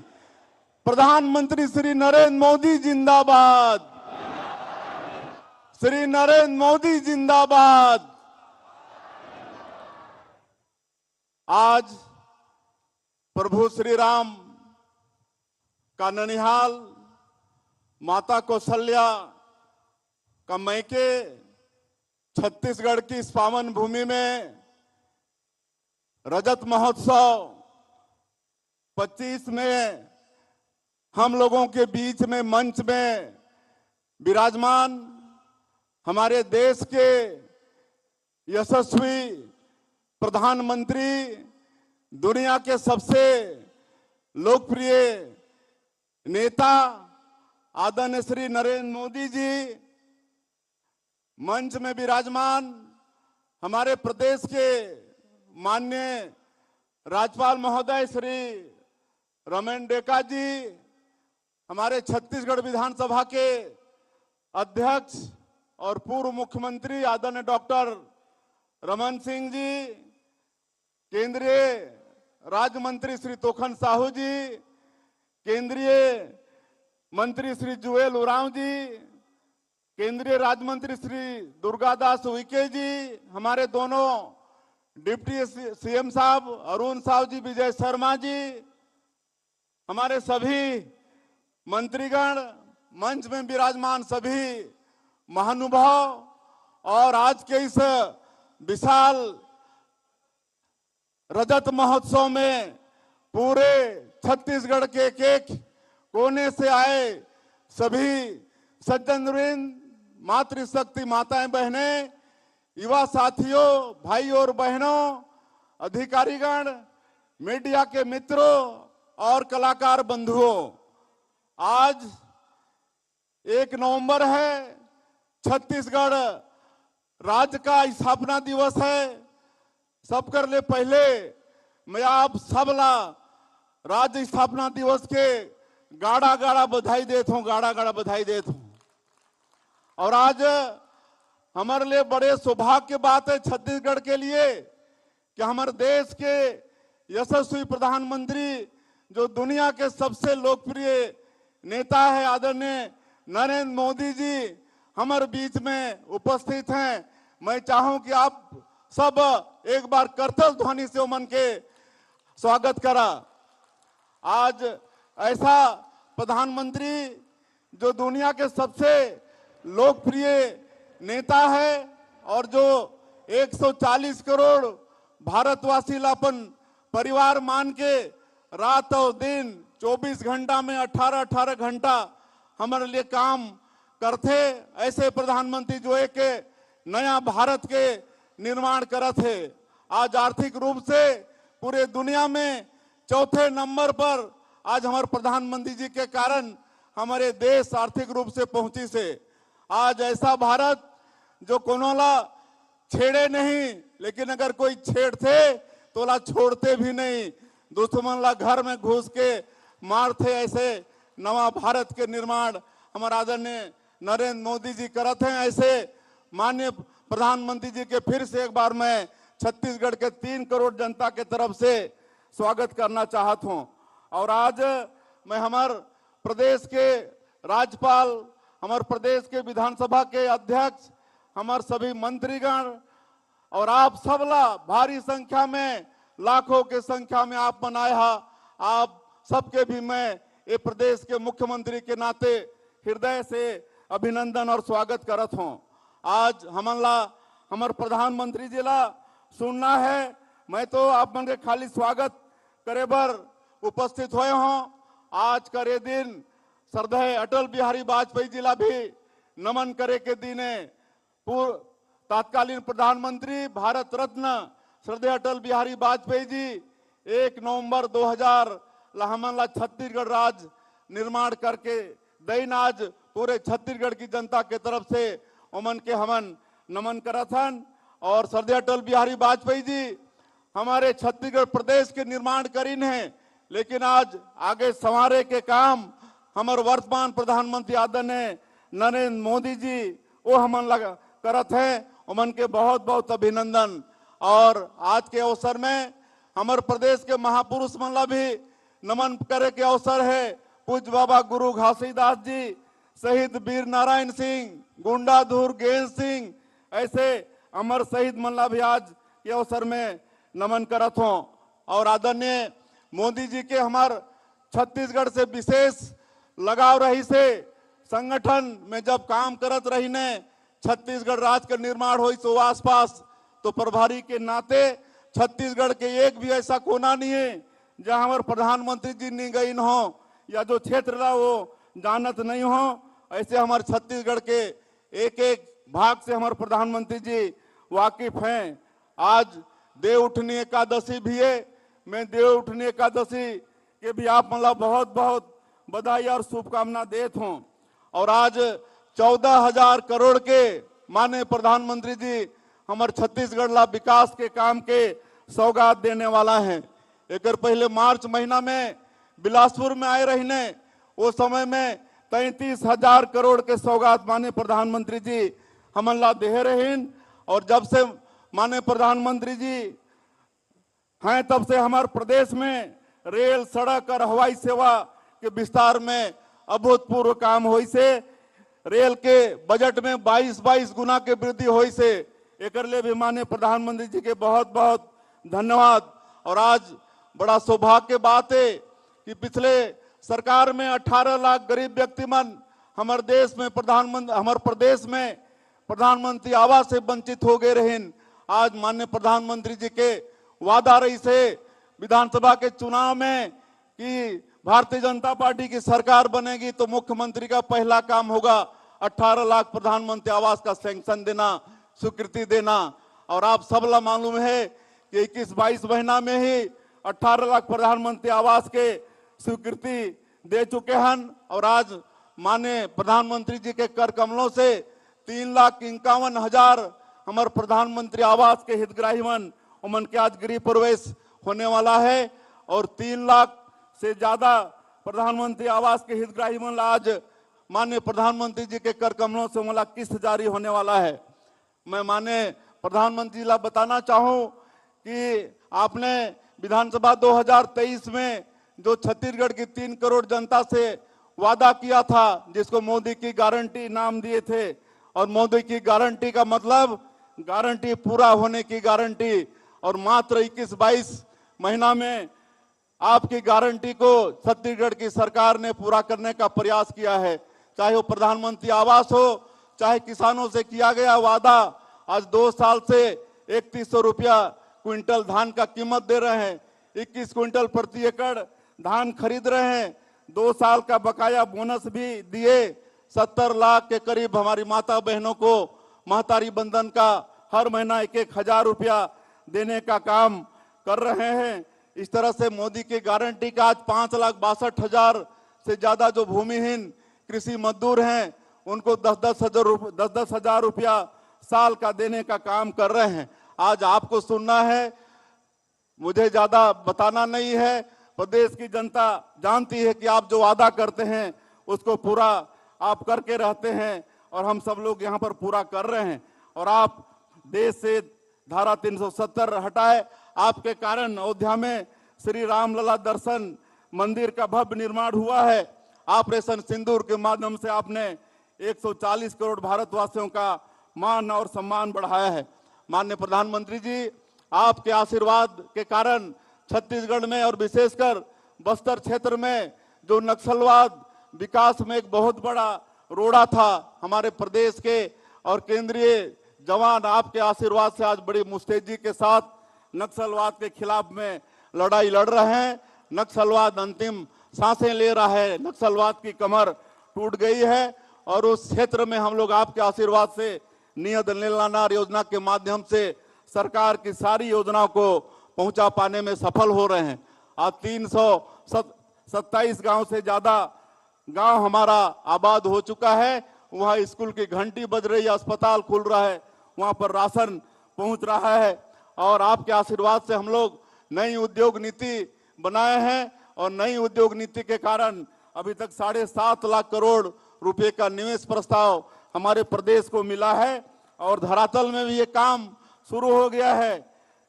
प्रधानमंत्री श्री नरेंद्र मोदी जिंदाबाद, श्री नरेंद्र मोदी जिंदाबाद। आज प्रभु श्री राम का ननिहाल, माता कौशल्या का मैके, छत्तीसगढ़ की इस पावन भूमि में रजत महोत्सव 25 में हम लोगों के बीच में मंच में विराजमान हमारे देश के यशस्वी प्रधानमंत्री, दुनिया के सबसे लोकप्रिय नेता आदरणीय श्री नरेंद्र मोदी जी, मंच में विराजमान हमारे प्रदेश के माननीय राज्यपाल महोदय श्री रमेन डेका जी, हमारे छत्तीसगढ़ विधानसभा के अध्यक्ष और पूर्व मुख्यमंत्री आदरणीय डॉक्टर रमन सिंह जी, केंद्रीय राज्य मंत्री श्री तोखन साहू जी, केंद्रीय मंत्री श्री जुएल उरांव जी, केंद्रीय राज्य मंत्री श्री दुर्गादास उइके जी, हमारे दोनों डिप्टी सीएम साहब अरुण साहू जी, विजय शर्मा जी, हमारे सभी मंत्रीगण, मंच में विराजमान सभी महानुभाव और आज के इस विशाल रजत महोत्सव में पूरे छत्तीसगढ़ के एक कोने से आए सभी सज्जनवृंद, मातृशक्ति माताएं बहनें, युवा साथियों, भाई और बहनों, अधिकारीगण, मीडिया के मित्रों और कलाकार बंधुओं, आज 1 नवंबर है, छत्तीसगढ़ राज्य का स्थापना दिवस है। सब कर ले पहले मैं आप सबला राज्य स्थापना दिवस के गाड़ा गाड़ा बधाई देता हूं, गाड़ा गाड़ा बधाई देता हूं। और आज हमारे लिए बड़े सौभाग्य की बात है छत्तीसगढ़ के लिए कि हमारे देश के यशस्वी प्रधानमंत्री जो दुनिया के सबसे लोकप्रिय नेता है आदरणीय नरेंद्र मोदी जी हमारे बीच में उपस्थित हैं। मैं चाहूं कि आप सब एक बार करतल ध्वनि से उमन के स्वागत करा। आज ऐसा प्रधानमंत्री जो दुनिया के सबसे लोकप्रिय नेता है और जो 140 करोड़ भारतवासी लापन परिवार मान के रात और दिन 24 घंटा में 18-18 घंटा हमारे लिए काम करते, ऐसे प्रधानमंत्री जो एक नया भारत के निर्माण करत है। आज आर्थिक रूप से पूरे दुनिया में चौथे नंबर पर आज हमारे प्रधानमंत्री जी के कारण हमारे देश आर्थिक रूप से पहुंची से। आज ऐसा भारत जो कोनोला छेड़े नहीं, लेकिन अगर कोई छेड़ते तो ला छोड़ते भी नहीं, दुश्मन ला घर में घुस के मारते। ऐसे नवा भारत के निर्माण हमारा आदरणीय नरेंद्र मोदी जी करत हैं। ऐसे माननीय प्रधानमंत्री जी के फिर से एक बार मैं छत्तीसगढ़ के 3 करोड़ जनता के तरफ से स्वागत करना चाहता हूं। और आज मैं हमारे प्रदेश के राज्यपाल, हमारे प्रदेश के विधानसभा के अध्यक्ष, हमारे सभी मंत्रीगण और आप सबला भारी संख्या में, लाखों के संख्या में आप बनाए हा, आप सबके भी मैं ये प्रदेश के मुख्यमंत्री के नाते हृदय से अभिनंदन और स्वागत करत हूं। आज हमला हमारे प्रधानमंत्री जी ला सुनना है, मैं तो आप मन के खाली स्वागत करे बर उपस्थित हुए हूं। आज करे दिन श्रद्धेय अटल बिहारी वाजपेयी जी ला भी नमन करे के दिन है। पूर्व तत्कालीन प्रधानमंत्री भारत रत्न श्रद्धेय अटल बिहारी वाजपेयी जी 1 नवंबर 2000 हमला छत्तीसगढ़ राज्य निर्माण करके दैन आज पूरे छत्तीसगढ़ की जनता के तरफ से उमन के हमन नमन करथन। और श्रद्धेय अटल बिहारी वाजपेयी जी हमारे छत्तीसगढ़ प्रदेश के निर्माण करीन है, लेकिन आज आगे संवारे के काम हमारे वर्तमान प्रधानमंत्री आदरणीय नरेंद्र मोदी जी वो हमन लगा करत हैं। उमन के बहुत बहुत अभिनंदन। और आज के अवसर में हमारे प्रदेश के महापुरुष मन ला भी नमन करे के अवसर है। पूज्य बाबा गुरु घासीदास जी, शहीद वीर नारायण सिंह, गुंडाधुर गेंद सिंह, ऐसे अमर शहीद मन ला भी आज के अवसर में नमन करत हो। और आदरणीय मोदी जी के हमार छत्तीसगढ़ से विशेष लगाव रही से, संगठन में जब काम करत रही ने, छत्तीसगढ़ राज्य का निर्माण हो सो आसपास, तो प्रभारी के नाते छत्तीसगढ़ के एक भी ऐसा कोना नहीं है जहां हमारे प्रधानमंत्री जी नहीं गई हो या जो क्षेत्र रहा वो जानत नहीं हो। ऐसे हमारे छत्तीसगढ़ के एक एक भाग से हमारे प्रधानमंत्री जी वाकिफ हैं। आज देव उठनी एकादशी भी है, मैं देव उठनी एकादशी के भी आप मतलब बहुत बहुत बधाई और शुभकामना देता हूं। और आज 14,000 करोड़ के माननीय प्रधानमंत्री जी हमारे छत्तीसगढ़ ला विकास के काम के सौगात देने वाला है। एक पहले मार्च महीना में बिलासपुर में आए रहने, वो समय में 33,000 करोड़ के सौगात माननीय प्रधानमंत्री जी हमन ला दे रहे। और जब से माननीय प्रधानमंत्री जी हैं तब से हमारे प्रदेश में रेल, सड़क और हवाई सेवा के विस्तार में अभूतपूर्व काम हुई से। रेल के बजट में 22 गुना के वृद्धि हुई से, एक लिए भी माननीय प्रधानमंत्री जी के बहुत बहुत धन्यवाद। और आज बड़ा सौभाग्य की बात है कि पिछले सरकार में 18 लाख गरीब व्यक्ति मन हमारे देश में हमारे प्रदेश में प्रधानमंत्री आवास से वंचित हो गए रहे। आज माननीय प्रधानमंत्री जी के वादा रही से विधानसभा के चुनाव में कि भारतीय जनता पार्टी की सरकार बनेगी तो मुख्यमंत्री का पहला काम होगा 18 लाख प्रधानमंत्री आवास का सैंक्शन देना, स्वीकृति देना। और आप सबला मालूम है कि 21-22 महीना में ही 18 लाख प्रधानमंत्री आवास के स्वीकृति दे चुके हैं। और आज माननीय प्रधानमंत्री जी के कर कमलों से 3,51,000 हमारे प्रधानमंत्री आवास के हितग्राही मन उमन के आज गृह प्रवेश होने वाला है। और 3 लाख से ज्यादा प्रधानमंत्री आवास के हितग्राही मन आज माननीय प्रधानमंत्री जी के कर कमलों से मला किस्त जारी होने वाला है। मैं माननीय प्रधानमंत्री ला बताना चाहूं कि आपने विधानसभा 2023 में जो छत्तीसगढ़ की 3 करोड़ जनता से वादा किया था, जिसको मोदी की गारंटी नाम दिए थे। और मोदी की गारंटी का मतलब गारंटी पूरा होने की गारंटी। और मात्र 21-22 महीना में आपकी गारंटी को छत्तीसगढ़ की सरकार ने पूरा करने का प्रयास किया है। चाहे वो प्रधानमंत्री आवास हो, चाहे किसानों से किया गया वादा। आज 2 साल से 3100 रुपया क्विंटल धान का कीमत दे रहे हैं, 21 क्विंटल प्रति एकड़ धान खरीद रहे हैं। 2 साल का बकाया बोनस भी दिए। 70 लाख के करीब हमारी माता बहनोनों को महतारी बंधन का हर महीना 1-1 हजार रुपया देने का काम कर रहे हैं। इस तरह से मोदी की गारंटी का आज 5,62,000 से ज्यादा जो भूमिहीन कृषि मजदूर हैं उनको 10-10 हजार रुपया साल का देने का काम कर रहे हैं। आज आपको सुनना है, मुझे ज्यादा बताना नहीं है। प्रदेश की जनता जानती है कि आप जो वादा करते हैं उसको पूरा आप करके रहते हैं और हम सब लोग यहाँ पर पूरा कर रहे हैं। और आप देश से धारा 370 हटाए, आपके कारण अयोध्या में श्री रामलला दर्शन मंदिर का भव्य निर्माण हुआ है। ऑपरेशन सिंदूर के माध्यम से आपने 140 करोड़ भारतवासियों का मान और सम्मान बढ़ाया है। माननीय प्रधानमंत्री जी, आपके आशीर्वाद के कारण छत्तीसगढ़ में और विशेषकर बस्तर क्षेत्र में जो नक्सलवाद विकास में एक बहुत बड़ा रोड़ा था, हमारे प्रदेश के और केंद्रीय जवान आपके आशीर्वाद से आज बड़ी मुस्तैदी के साथ नक्सलवाद के खिलाफ में लड़ाई लड़ रहे हैं। नक्सलवाद अंतिम सांसें ले रहा है, नक्सलवाद की कमर टूट गई है और उस क्षेत्र में हम लोग आपके आशीर्वाद से नियत नीलानार योजना के माध्यम से सरकार की सारी योजनाओं को पहुंचा पाने में सफल हो रहे हैं। आज 327 गांव से ज्यादा गांव हमारा आबाद हो चुका है। वहाँ स्कूल की घंटी बज रही है, अस्पताल खुल रहा है, वहाँ पर राशन पहुंच रहा है। और आपके आशीर्वाद से हम लोग नई उद्योग नीति बनाए हैं और नई उद्योग नीति के कारण अभी तक 7.5 लाख करोड़ रुपए का निवेश प्रस्ताव हमारे प्रदेश को मिला है और धरातल में भी ये काम शुरू हो गया है।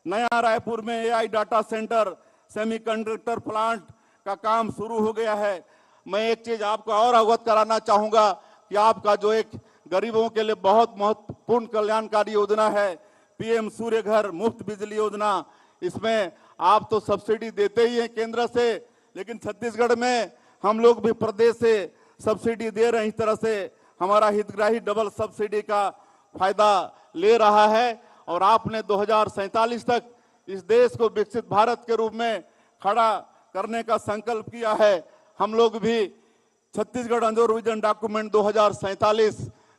नया रायपुर में AI data centre, semiconductor plant का काम शुरू हो गया है। मैं एक चीज आपको और अवगत कराना चाहूंगा कि आपका जो एक गरीबों के लिए बहुत महत्वपूर्ण कल्याणकारी योजना है, PM सूर्य घर मुफ्त बिजली योजना, इसमें आप तो सब्सिडी देते ही हैं केंद्र से, लेकिन छत्तीसगढ़ में हम लोग भी प्रदेश से सब्सिडी दे रहे हैं। इस तरह से हमारा हितग्राही डबल सब्सिडी का फायदा ले रहा है और आपने 2047 तक इस देश को विकसित भारत के रूप में खड़ा करने का संकल्प किया है। हम लोग भी छत्तीसगढ़ अंजोर विजन डॉक्यूमेंट 2047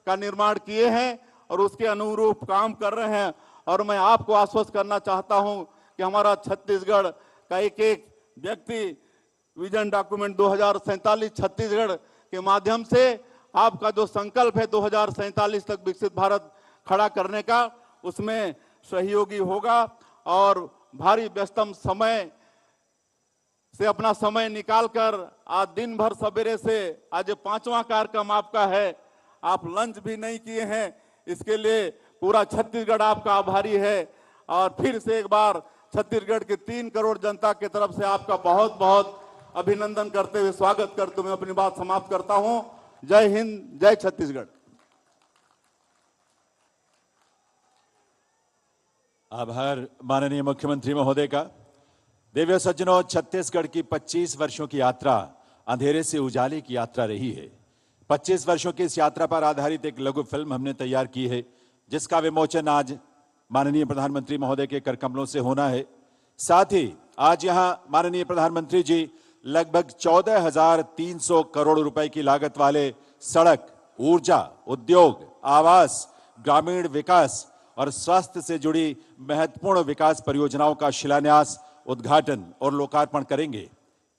का निर्माण किए हैं और उसके अनुरूप काम कर रहे हैं। और मैं आपको आश्वस्त करना चाहता हूं कि हमारा छत्तीसगढ़ का एक एक व्यक्ति विजन डॉक्यूमेंट 2047 छत्तीसगढ़ के माध्यम से आपका जो संकल्प है 2047 तक विकसित भारत खड़ा करने का, उसमें सहयोगी होगा और भारी व्यस्तम समय से अपना समय निकालकर आज दिन भर सवेरे से आज 5वां कार्यक्रम आपका है, आप लंच भी नहीं किए हैं, इसके लिए पूरा छत्तीसगढ़ आपका आभारी है। और फिर से एक बार छत्तीसगढ़ की 3 करोड़ जनता की तरफ से आपका बहुत बहुत अभिनंदन करते हुए स्वागत करते हुए अपनी बात समाप्त करता हूं। जय हिंद, जय छत्तीसगढ़। आभार माननीय मुख्यमंत्री महोदय का। देव्य सज्जनों, छत्तीसगढ़ की 25 वर्षों की यात्रा अंधेरे से उजाले की यात्रा रही है। 25 वर्षों की इस यात्रा पर आधारित एक लघु फिल्म हमने तैयार की है, जिसका विमोचन आज माननीय प्रधानमंत्री महोदय के कर कमलों से होना है। साथ ही आज यहां माननीय प्रधानमंत्री जी लगभग 14,300 करोड़ रुपए की लागत वाले सड़क, ऊर्जा, उद्योग, आवास, ग्रामीण विकास और स्वास्थ्य से जुड़ी महत्वपूर्ण विकास परियोजनाओं का शिलान्यास, उद्घाटन और लोकार्पण करेंगे।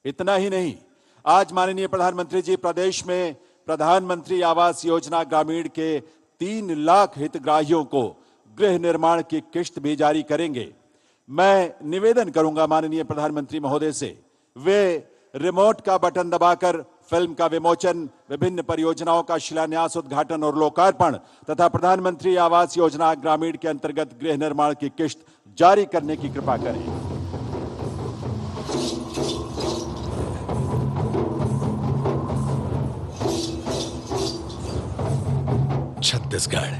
इतना ही नहीं, आज माननीय प्रधानमंत्री जी प्रदेश में प्रधानमंत्री आवास योजना ग्रामीण के 3 लाख हितग्राहियों को गृह निर्माण की किश्त भी जारी करेंगे। मैं निवेदन करूंगा माननीय प्रधानमंत्री महोदय से, वे रिमोट का बटन दबाकर फिल्म का विमोचन, विभिन्न परियोजनाओं का शिलान्यास, उद्घाटन और लोकार्पण तथा प्रधानमंत्री आवास योजना ग्रामीण के अंतर्गत गृह निर्माण की किश्त जारी करने की कृपा करें। छत्तीसगढ़।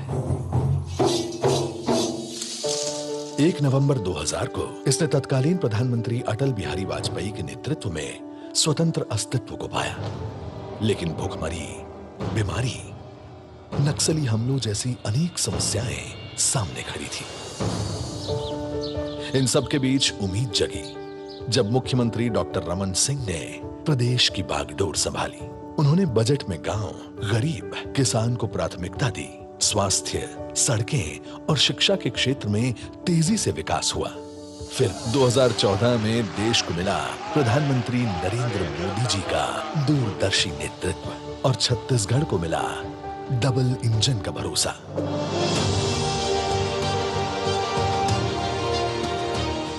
1 नवंबर 2000 को इसने तत्कालीन प्रधानमंत्री अटल बिहारी वाजपेयी के नेतृत्व में स्वतंत्र अस्तित्व को पाया, लेकिन भूखमरी, बीमारी, नक्सली हमलों जैसी अनेक समस्याएं सामने खड़ी थी। इन सब के बीच उम्मीद जगी जब मुख्यमंत्री डॉक्टर रमन सिंह ने प्रदेश की बागडोर संभाली। उन्होंने बजट में गांव, गरीब, किसान को प्राथमिकता दी। स्वास्थ्य, सड़कें और शिक्षा के क्षेत्र में तेजी से विकास हुआ। फिर 2014 में देश को मिला प्रधानमंत्री नरेंद्र मोदी जी का दूरदर्शी नेतृत्व और छत्तीसगढ़ को मिला डबल इंजन का भरोसा।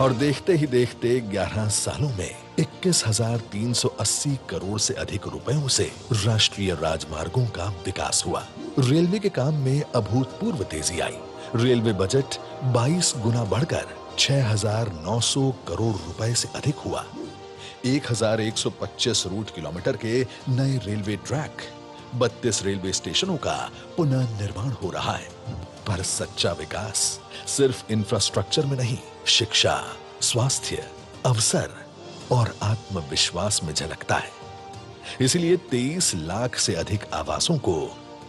और देखते ही देखते 11 सालों में 21,380 करोड़ से अधिक रुपयों से राष्ट्रीय राजमार्गों का विकास हुआ। रेलवे के काम में अभूतपूर्व तेजी आई। रेलवे बजट 22 गुना बढ़कर 6,900 करोड़ रुपए से अधिक हुआ। 1,125 रूट किलोमीटर के नए रेलवे ट्रैक, 32 रेलवे स्टेशनों का पुनः निर्माण हो रहा है। पर सच्चा विकास सिर्फ इंफ्रास्ट्रक्चर में नहीं, शिक्षा, स्वास्थ्य, अवसर और आत्मविश्वास में झलकता है। इसलिए 23 लाख से अधिक आवासों को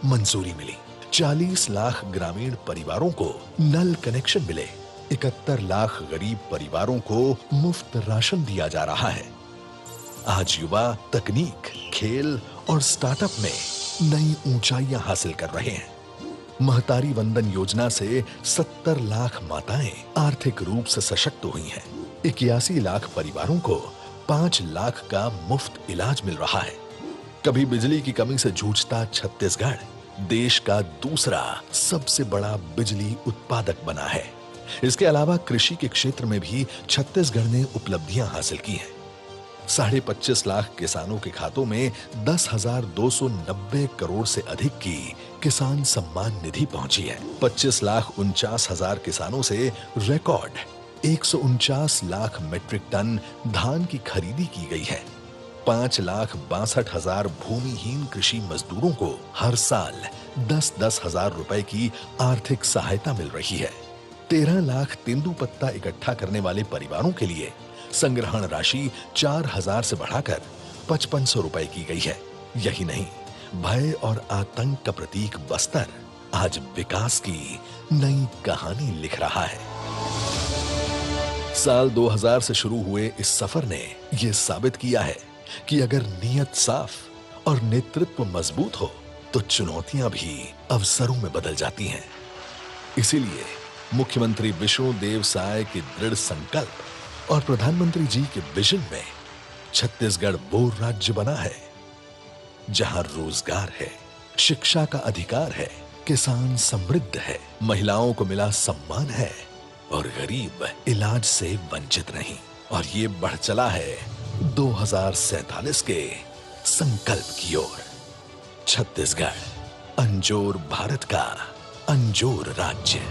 मंजूरी मिली। 40 लाख ग्रामीण परिवारों को नल कनेक्शन मिले। 71 लाख गरीब परिवारों को मुफ्त राशन दिया जा रहा है। आज युवा तकनीक, खेल और स्टार्टअप में नई ऊंचाइयां हासिल कर रहे हैं। महतारी वंदन योजना से 70 लाख माताएं आर्थिक रूप से सशक्त हुई हैं। 81 लाख परिवारों को 5 लाख का मुफ्त इलाज मिल रहा है। कभी बिजली की कमी से जूझता छत्तीसगढ़ देश का दूसरा सबसे बड़ा बिजली उत्पादक बना है। इसके अलावा कृषि के क्षेत्र में भी छत्तीसगढ़ ने उपलब्धियां हासिल की हैं। 25.5 लाख किसानों के खातों में 10,290 करोड़ से अधिक की किसान सम्मान निधि पहुंची है। 25,49,000 किसानों से रिकॉर्ड 149 लाख मीट्रिक टन धान की खरीदी की गई है। 5,62,000 भूमिहीन कृषि मजदूरों को हर साल 10-10 हजार रुपए की आर्थिक सहायता मिल रही है। 13 लाख तेंदुपत्ता इकट्ठा करने वाले परिवारों के लिए संग्रहण राशि 4,000 से बढ़ाकर 5,500 रुपए की गई है। यही नहीं, भय और आतंक का प्रतीक बस्तर आज विकास की नई कहानी लिख रहा है। साल 2000 से शुरू हुए इस सफर ने यह साबित किया है कि अगर नीयत साफ और नेतृत्व मजबूत हो तो चुनौतियां भी अवसरों में बदल जाती हैं। इसीलिए मुख्यमंत्री विष्णुदेव साय के दृढ़ संकल्प और प्रधानमंत्री जी के विजन में छत्तीसगढ़ वो राज्य बना है जहां रोजगार है, शिक्षा का अधिकार है, किसान समृद्ध है, महिलाओं को मिला सम्मान है और गरीब इलाज से वंचित नहीं। और ये बढ़ चला है 2047 के संकल्प की ओर। छत्तीसगढ़ अंजोर भारत का अंजोर राज्य।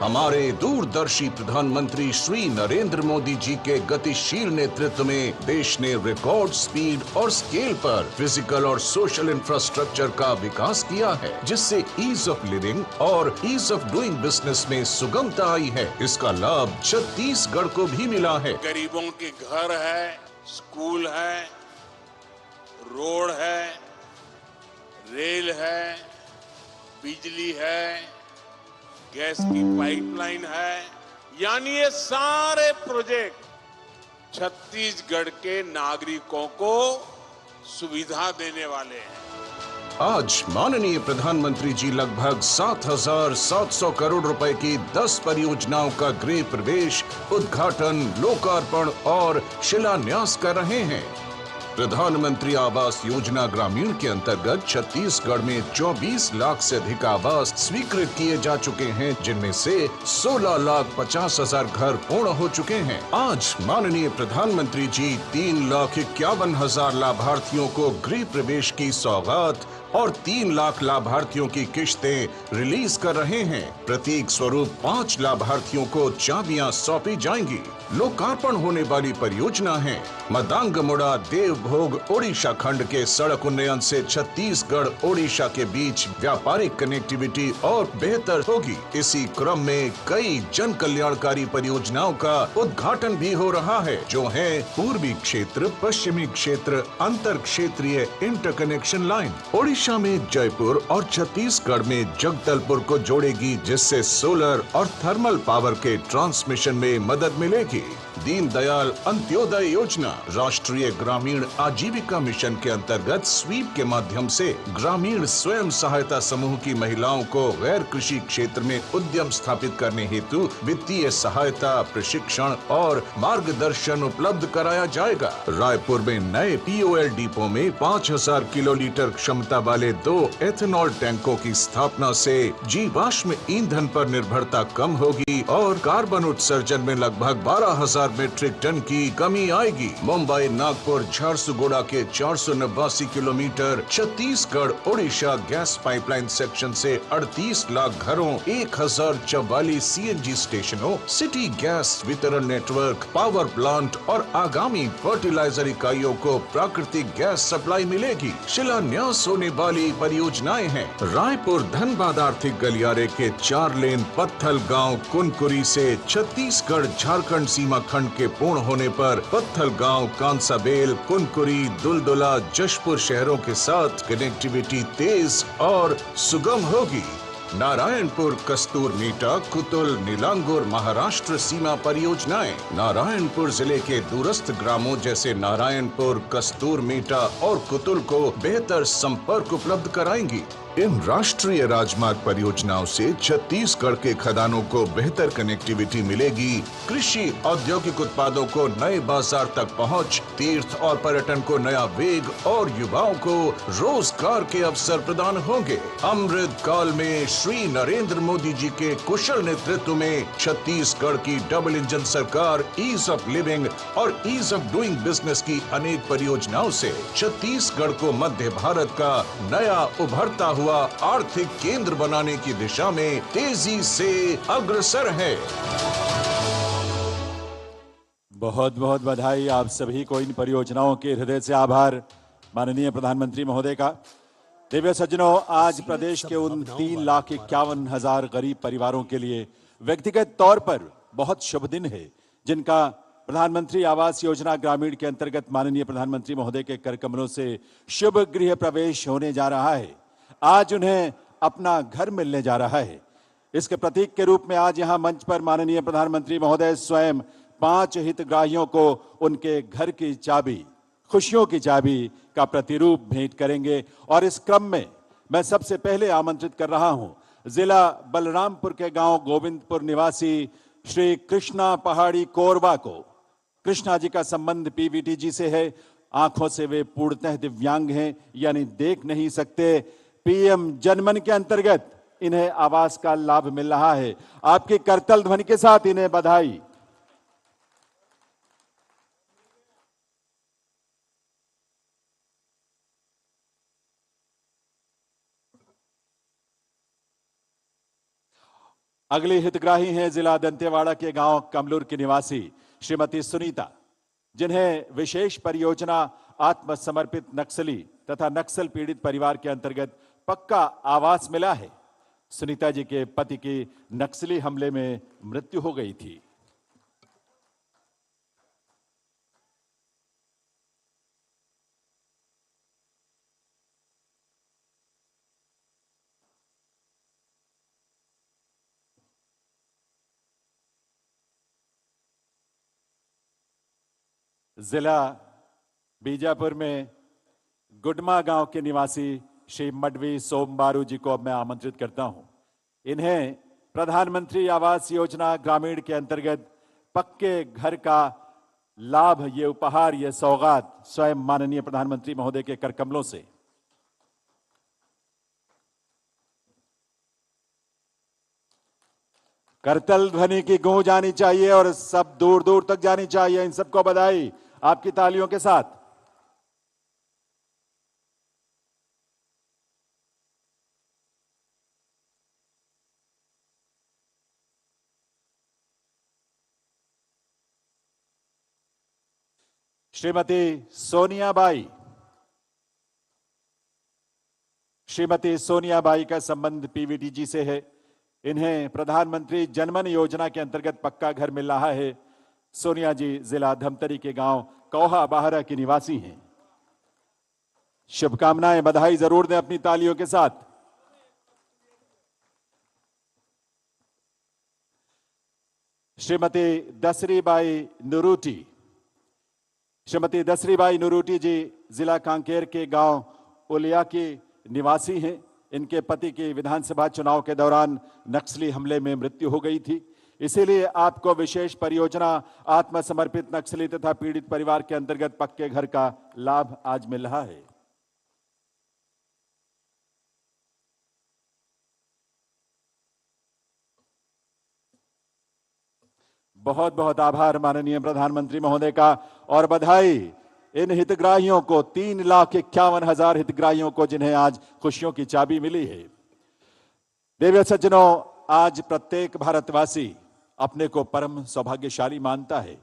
हमारे दूरदर्शी प्रधानमंत्री श्री नरेंद्र मोदी जी के गतिशील नेतृत्व में देश ने रिकॉर्ड स्पीड और स्केल पर फिजिकल और सोशल इंफ्रास्ट्रक्चर का विकास किया है, जिससे ईज ऑफ लिविंग और ईज ऑफ डूइंग बिजनेस में सुगमता आई है। इसका लाभ छत्तीसगढ़ को भी मिला है। गरीबों के घर है, स्कूल है, रोड है, रेल है, बिजली है, गैस की पाइपलाइन है, यानी ये सारे प्रोजेक्ट छत्तीसगढ़ के नागरिकों को सुविधा देने वाले हैं। आज माननीय प्रधानमंत्री जी लगभग 7,700 करोड़ रुपए की 10 परियोजनाओं का गृह प्रवेश, उद्घाटन, लोकार्पण और शिलान्यास कर रहे हैं। प्रधानमंत्री आवास योजना ग्रामीण के अंतर्गत छत्तीसगढ़ में 24 लाख से अधिक आवास स्वीकृत किए जा चुके हैं, जिनमें से 16,50,000 घर पूर्ण हो चुके हैं। आज माननीय प्रधानमंत्री जी 3,51,000 लाभार्थियों को गृह प्रवेश की सौगात और 3 लाख लाभार्थियों की किश्तें रिलीज कर रहे हैं। प्रतीक स्वरूप 5 लाभार्थियों को चाबियां सौंपी जाएंगी। लोकार्पण होने वाली परियोजना है मदांगमुड़ा देवभोग ओडिशा खंड के सड़क उन्नयन से छत्तीसगढ़ ओडिशा के बीच व्यापारिक कनेक्टिविटी और बेहतर होगी। इसी क्रम में कई जन कल्याणकारी परियोजनाओं का उद्घाटन भी हो रहा है, जो है पूर्वी क्षेत्र, पश्चिमी क्षेत्र, अंतर क्षेत्रीय इंटरकनेक्शन लाइन। ओडिशा में जयपुर और छत्तीसगढ़ में जगदलपुर को जोड़ेगी, जिससे सोलर और थर्मल पावर के ट्रांसमिशन में मदद मिलेगी। दीनदयाल अंत्योदय योजना राष्ट्रीय ग्रामीण आजीविका मिशन के अंतर्गत स्वीप के माध्यम से ग्रामीण स्वयं सहायता समूह की महिलाओं को गैर कृषि क्षेत्र में उद्यम स्थापित करने हेतु वित्तीय सहायता, प्रशिक्षण और मार्गदर्शन उपलब्ध कराया जाएगा। रायपुर में नए POL डिपो में 5,000 किलोलीटर क्षमता वाले 2 एथेनॉल टैंकों की स्थापना से जीवाश्म ईंधन पर निर्भरता कम होगी और कार्बन उत्सर्जन में लगभग 12,000 मीट्रिक टन की कमी आएगी। मुंबई नागपुर झारसुगुड़ा के 489 kilometre Chhattisgarh Odisha gas pipeline section से 38 लाख घरों, 1,044 CNG स्टेशनों, सिटी गैस वितरण नेटवर्क, पावर प्लांट और आगामी फर्टिलाइजर इकाइयों को प्राकृतिक गैस सप्लाई मिलेगी। शिलान्यास होने वाली परियोजनाएं हैं रायपुर धनबाद आर्थिक गलियारे के 4 लेन पत्थल गांव कुनकुरी से छत्तीसगढ़ झारखंड सीमा खंड के पूर्ण होने पर पत्थल गांव, कांसाबेल, कुनकुरी, दुलदुला, जशपुर शहरों के साथ कनेक्टिविटी तेज और सुगम होगी। नारायणपुर, कस्तूर मीटा, कुतुल, नीलांगुर महाराष्ट्र सीमा परियोजनाएं नारायणपुर जिले के दूरस्थ ग्रामों जैसे नारायणपुर, कस्तूर मीटा और कुतुल को बेहतर संपर्क उपलब्ध कराएंगी। इन राष्ट्रीय राजमार्ग परियोजनाओं से छत्तीसगढ़ के खदानों को बेहतर कनेक्टिविटी मिलेगी, कृषि औद्योगिक उत्पादों को नए बाजार तक पहुंच, तीर्थ और पर्यटन को नया वेग और युवाओं को रोजगार के अवसर प्रदान होंगे। अमृत काल में श्री नरेंद्र मोदी जी के कुशल नेतृत्व में छत्तीसगढ़ की डबल इंजन सरकार ईज ऑफ लिविंग और ईज ऑफ डूइंग बिजनेस की अनेक परियोजनाओं से छत्तीसगढ़ को मध्य भारत का नया उभरता हुआ आर्थिक केंद्र बनाने की दिशा में तेजी से अग्रसर है। बहुत बहुत बधाई आप सभी को इन परियोजनाओं के हृदय से आभार माननीय प्रधानमंत्री महोदय का। दिव्य सज्जनों, आज प्रदेश के उन 3,51,000 गरीब परिवारों के लिए व्यक्तिगत तौर पर बहुत शुभ दिन है, जिनका प्रधानमंत्री आवास योजना ग्रामीण के अंतर्गत माननीय प्रधानमंत्री महोदय के कर कमलों से शुभ गृह प्रवेश होने जा रहा है। आज उन्हें अपना घर मिलने जा रहा है। इसके प्रतीक के रूप में आज यहां मंच पर माननीय प्रधानमंत्री महोदय स्वयं 5 हितग्राहियों को उनके घर की चाबी, खुशियों की चाबी का प्रतिरूप भेंट करेंगे। और इस क्रम में मैं सबसे पहले आमंत्रित कर रहा हूं जिला बलरामपुर के गांव गोविंदपुर निवासी श्री कृष्णा पहाड़ी कोरबा को। कृष्णा जी का संबंध PVT जी से है। आंखों से वे पूर्णतः दिव्यांग हैं, यानी देख नहीं सकते। PM जनमन के अंतर्गत इन्हें आवास का लाभ मिल रहा है। आपकी करतल ध्वनि के साथ इन्हें बधाई। अगली हितग्राही हैं जिला दंतेवाड़ा के गांव कमलूर की निवासी श्रीमती सुनीता, जिन्हें विशेष परियोजना आत्मसमर्पित नक्सली तथा नक्सल पीड़ित परिवार के अंतर्गत पक्का आवास मिला है। सुनीता जी के पति की नक्सली हमले में मृत्यु हो गई थी। जिला बीजापुर में गुडमा गांव के निवासी श्री मडवी सोमबारू जी को अब मैं आमंत्रित करता हूं। इन्हें प्रधानमंत्री आवास योजना ग्रामीण के अंतर्गत पक्के घर का लाभ, ये उपहार, ये सौगात स्वयं माननीय प्रधानमंत्री महोदय के कर कमलों से। करतल ध्वनि की गूंज आनी चाहिए और सब दूर दूर तक जानी चाहिए। इन सबको बधाई आपकी तालियों के साथ। श्रीमती सोनियाबाई का संबंध पीवीटी से है। इन्हें प्रधानमंत्री जनमन योजना के अंतर्गत पक्का घर मिल रहा है। सोनिया जी जिला धमतरी के गांव कौहा बाहरा की निवासी हैं। शुभकामनाएं, बधाई जरूर दें अपनी तालियों के साथ। श्रीमती दसरीबाई नुरूटी जी जिला कांकेर के गांव उलिया की निवासी हैं। इनके पति की विधानसभा चुनाव के दौरान नक्सली हमले में मृत्यु हो गई थी, इसीलिए आपको विशेष परियोजना आत्मसमर्पित नक्सली तथा पीड़ित परिवार के अंतर्गत पक्के घर का लाभ आज मिल रहा है। बहुत बहुत आभार माननीय प्रधानमंत्री महोदय का और बधाई इन हितग्राहियों को, 3,51,000 हितग्राहियों को जिन्हें आज खुशियों की चाबी मिली है। देवी सज्जनों, आज प्रत्येक भारतवासी अपने को परम सौभाग्यशाली मानता है,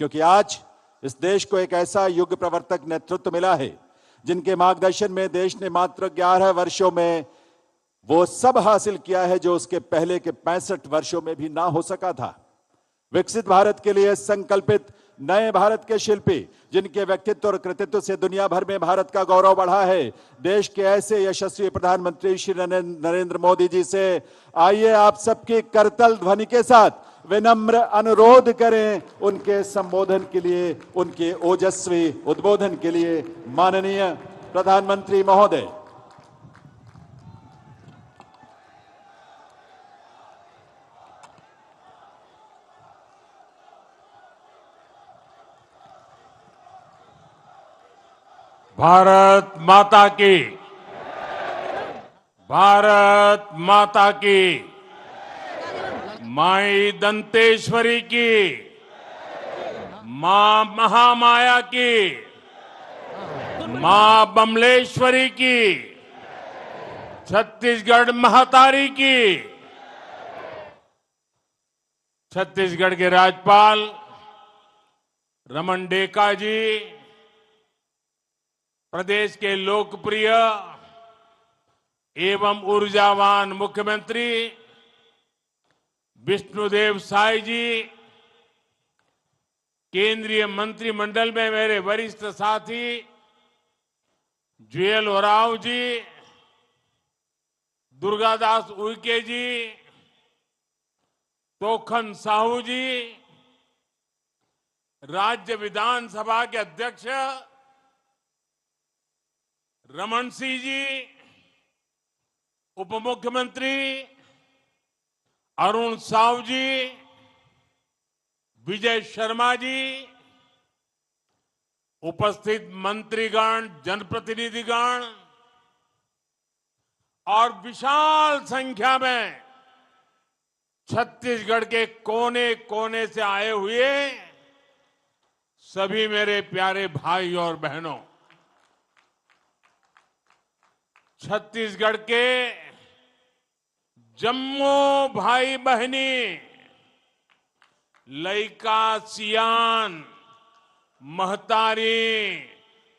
क्योंकि आज इस देश को एक ऐसा युग प्रवर्तक नेतृत्व मिला है जिनके मार्गदर्शन में देश ने मात्र 11 वर्षों में वो सब हासिल किया है जो उसके पहले के 65 वर्षों में भी ना हो सका था। विकसित भारत के लिए संकल्पित नए भारत के शिल्पी, जिनके व्यक्तित्व और कृतित्व से दुनिया भर में भारत का गौरव बढ़ा है, देश के ऐसे यशस्वी प्रधानमंत्री श्री नरेंद्र मोदी जी से आइए आप सबकी करतल ध्वनि के साथ विनम्र अनुरोध करें उनके संबोधन के लिए, उनके ओजस्वी उद्बोधन के लिए। माननीय प्रधानमंत्री महोदय। भारत माता की, भारत माता की, माई दंतेश्वरी की, मां महामाया की, मां बमलेश्वरी की, छत्तीसगढ़ महतारी की। छत्तीसगढ़ के राज्यपाल रमन डेका जी, प्रदेश के लोकप्रिय एवं ऊर्जावान मुख्यमंत्री विष्णुदेव साय जी, केंद्रीय मंत्रिमंडल में मेरे वरिष्ठ साथी जुएल ओराव जी, दुर्गादास उइके जी, तोखन साहू जी, राज्य विधानसभा के अध्यक्ष रमन सिंह जी, उप मुख्यमंत्री अरुण साव जी, विजय शर्मा जी, उपस्थित मंत्रीगण, जनप्रतिनिधिगण और विशाल संख्या में छत्तीसगढ़ के कोने कोने से आए हुए सभी मेरे प्यारे भाई और बहनों, छत्तीसगढ़ के जम्मू भाई बहनी लइका सियान महतारी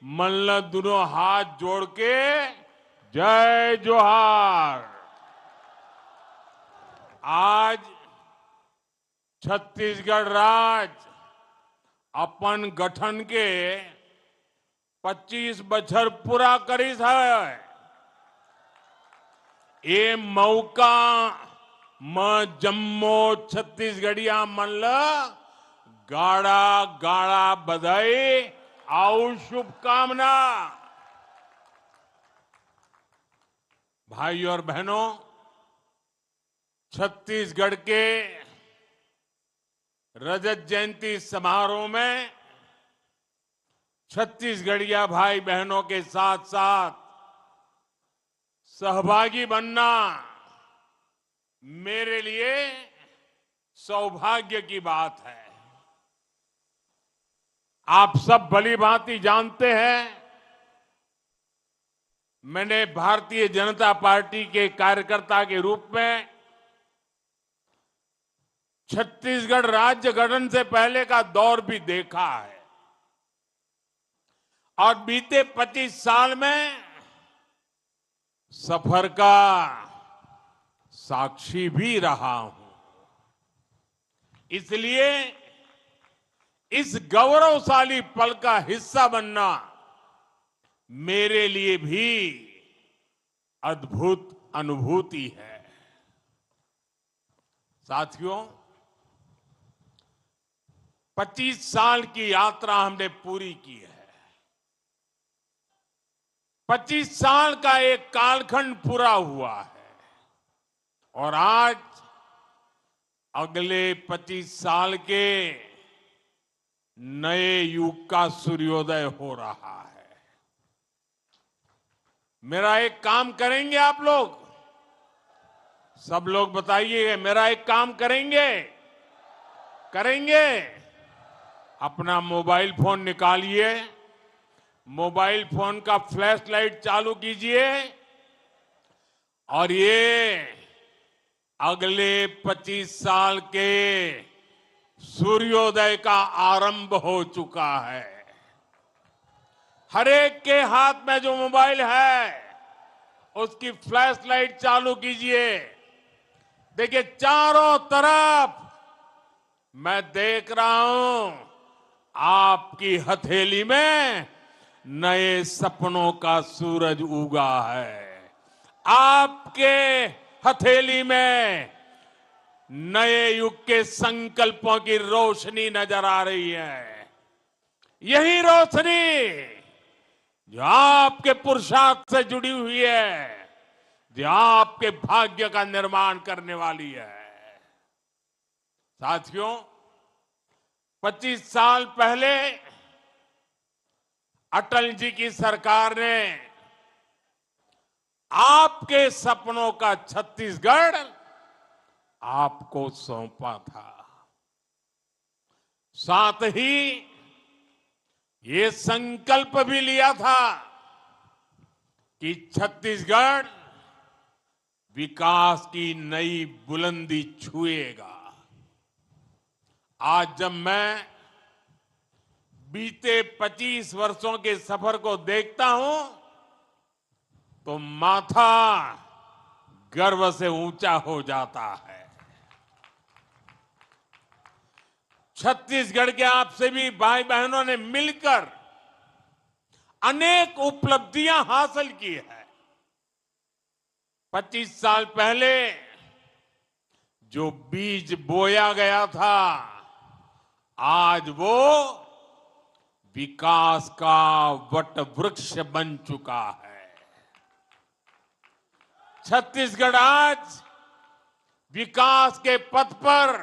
मल्ल दोनों हाथ जोड़ के जय जोहार। आज छत्तीसगढ़ राज्य अपन गठन के 25 बछर पूरा करीस है। ये मौका म जम्मू छत्तीसगढ़िया मन ल गाड़ा गाड़ा बधाई और शुभकामना। भाइयों और बहनों, छत्तीसगढ़ के रजत जयंती समारोह में छत्तीसगढ़िया भाई बहनों के साथ साथ सहभागी बनना मेरे लिए सौभाग्य की बात है। आप सब भली भांति जानते हैं, मैंने भारतीय जनता पार्टी के कार्यकर्ता के रूप में छत्तीसगढ़ राज्य गठन से पहले का दौर भी देखा है और बीते 25 साल में सफर का साक्षी भी रहा हूं। इसलिए इस गौरवशाली पल का हिस्सा बनना मेरे लिए भी अद्भुत अनुभूति है। साथियों, 25 साल की यात्रा हमने पूरी की है। 25 साल का एक कालखंड पूरा हुआ है और आज अगले 25 साल के नए युग का सूर्योदय हो रहा है। मेरा एक काम करेंगे आप लोग, सब लोग बताइए, मेरा एक काम करेंगे? अपना मोबाइल फोन निकालिए, मोबाइल फोन का फ्लैश लाइट चालू कीजिए और ये अगले 25 साल के सूर्योदय का आरंभ हो चुका है। हर एक के हाथ में जो मोबाइल है उसकी फ्लैश लाइट चालू कीजिए। देखिए, चारों तरफ मैं देख रहा हूं आपकी हथेली में नए सपनों का सूरज उगा है। आपके हथेली में नए युग के संकल्पों की रोशनी नजर आ रही है। यही रोशनी जो आपके पुरुषार्थ से जुड़ी हुई है, जो आपके भाग्य का निर्माण करने वाली है। साथियों, 25 साल पहले अटल जी की सरकार ने आपके सपनों का छत्तीसगढ़ आपको सौंपा था। साथ ही ये संकल्प भी लिया था कि छत्तीसगढ़ विकास की नई बुलंदी छुएगा। आज जब मैं बीते 25 वर्षों के सफर को देखता हूं तो माथा गर्व से ऊंचा हो जाता है। छत्तीसगढ़ के आपसे भी भाई बहनों ने मिलकर अनेक उपलब्धियां हासिल की है। 25 साल पहले जो बीज बोया गया था, आज वो विकास का वट वृक्ष बन चुका है। छत्तीसगढ़ आज विकास के पथ पर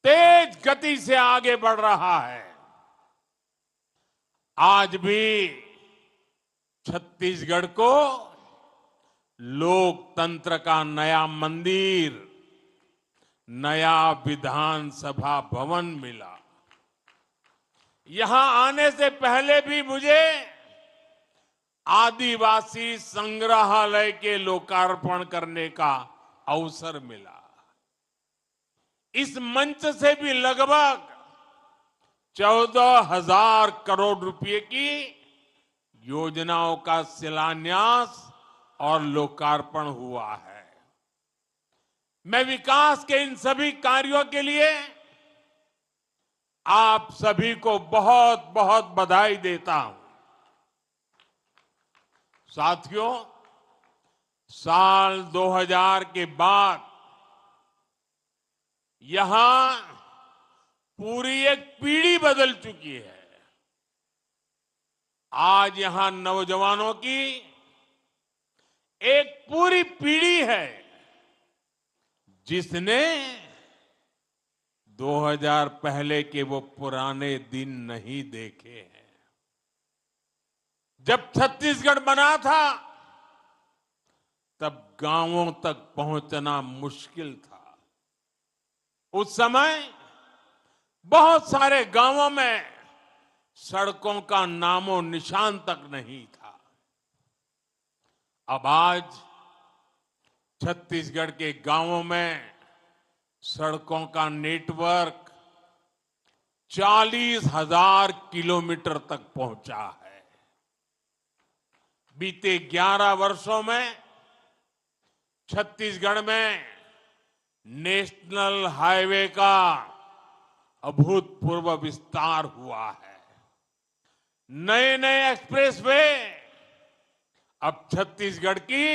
तेज गति से आगे बढ़ रहा है। आज भी छत्तीसगढ़ को लोकतंत्र का नया मंदिर, नया विधानसभा भवन मिला। यहां आने से पहले भी मुझे आदिवासी संग्रहालय के लोकार्पण करने का अवसर मिला। इस मंच से भी लगभग 14,000 करोड़ रुपए की योजनाओं का शिलान्यास और लोकार्पण हुआ है। मैं विकास के इन सभी कार्यों के लिए आप सभी को बहुत बहुत बधाई देता हूं। साथियों, साल 2000 के बाद यहां पूरी एक पीढ़ी बदल चुकी है। आज यहां नौजवानों की एक पूरी पीढ़ी है जिसने 2000 पहले के वो पुराने दिन नहीं देखे हैं। जब छत्तीसगढ़ बना था तब गांवों तक पहुंचना मुश्किल था। उस समय बहुत सारे गांवों में सड़कों का नामो निशान तक नहीं था। अब आज छत्तीसगढ़ के गांवों में सड़कों का नेटवर्क 40,000 किलोमीटर तक पहुंचा है। बीते 11 वर्षों में छत्तीसगढ़ में नेशनल हाईवे का अभूतपूर्व विस्तार हुआ है। नए नए एक्सप्रेसवे अब छत्तीसगढ़ की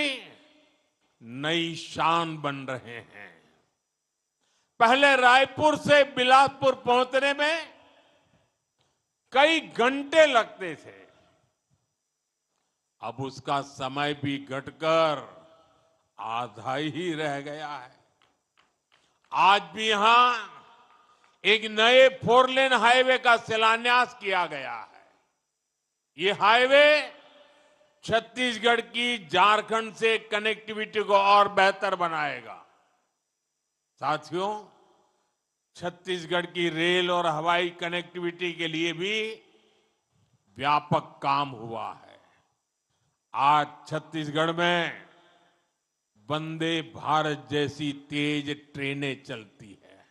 नई शान बन रहे हैं। पहले रायपुर से बिलासपुर पहुंचने में कई घंटे लगते थे। अब उसका समय भी घटकर आधा ही रह गया है। आज भी यहां एक नए 4 लेन हाईवे का शिलान्यास किया गया है। ये हाईवे छत्तीसगढ़ की झारखंड से कनेक्टिविटी को और बेहतर बनाएगा। साथियों, छत्तीसगढ़ की रेल और हवाई कनेक्टिविटी के लिए भी व्यापक काम हुआ है। आज छत्तीसगढ़ में वंदे भारत जैसी तेज ट्रेनें चलती है।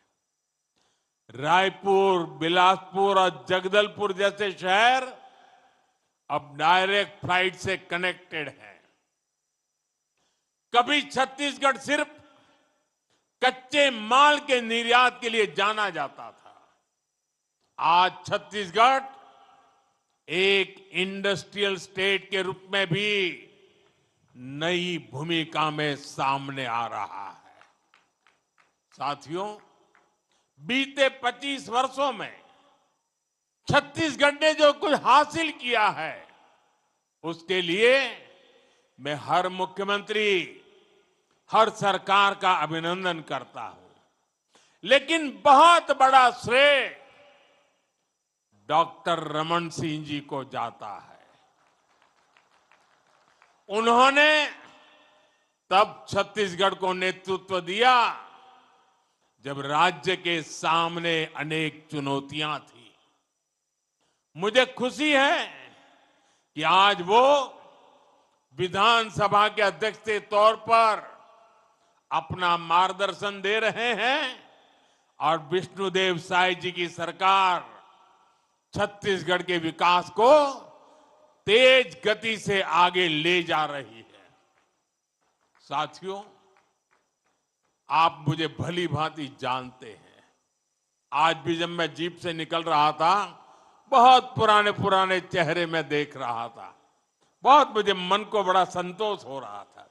रायपुर, बिलासपुर और जगदलपुर जैसे शहर अब डायरेक्ट फ्लाइट से कनेक्टेड है। कभी छत्तीसगढ़ सिर्फ कच्चे माल के निर्यात के लिए जाना जाता था। आज छत्तीसगढ़ एक इंडस्ट्रियल स्टेट के रूप में भी नई भूमिका में सामने आ रहा है। साथियों, बीते 25 वर्षों में छत्तीसगढ़ ने जो कुछ हासिल किया है उसके लिए मैं हर मुख्यमंत्री, हर सरकार का अभिनंदन करता हूं। लेकिन बहुत बड़ा श्रेय डॉक्टर रमन सिंह जी को जाता है। उन्होंने तब छत्तीसगढ़ को नेतृत्व दिया जब राज्य के सामने अनेक चुनौतियां थी। मुझे खुशी है कि आज वो विधानसभा के अध्यक्ष के तौर पर अपना मार्गदर्शन दे रहे हैं और विष्णुदेव साय जी की सरकार छत्तीसगढ़ के विकास को तेज गति से आगे ले जा रही है। साथियों, आप मुझे भली भांति जानते हैं। आज भी जब मैं जीप से निकल रहा था, बहुत पुराने पुराने चेहरे में देख रहा था। बहुत मुझे मन को बड़ा संतोष हो रहा था।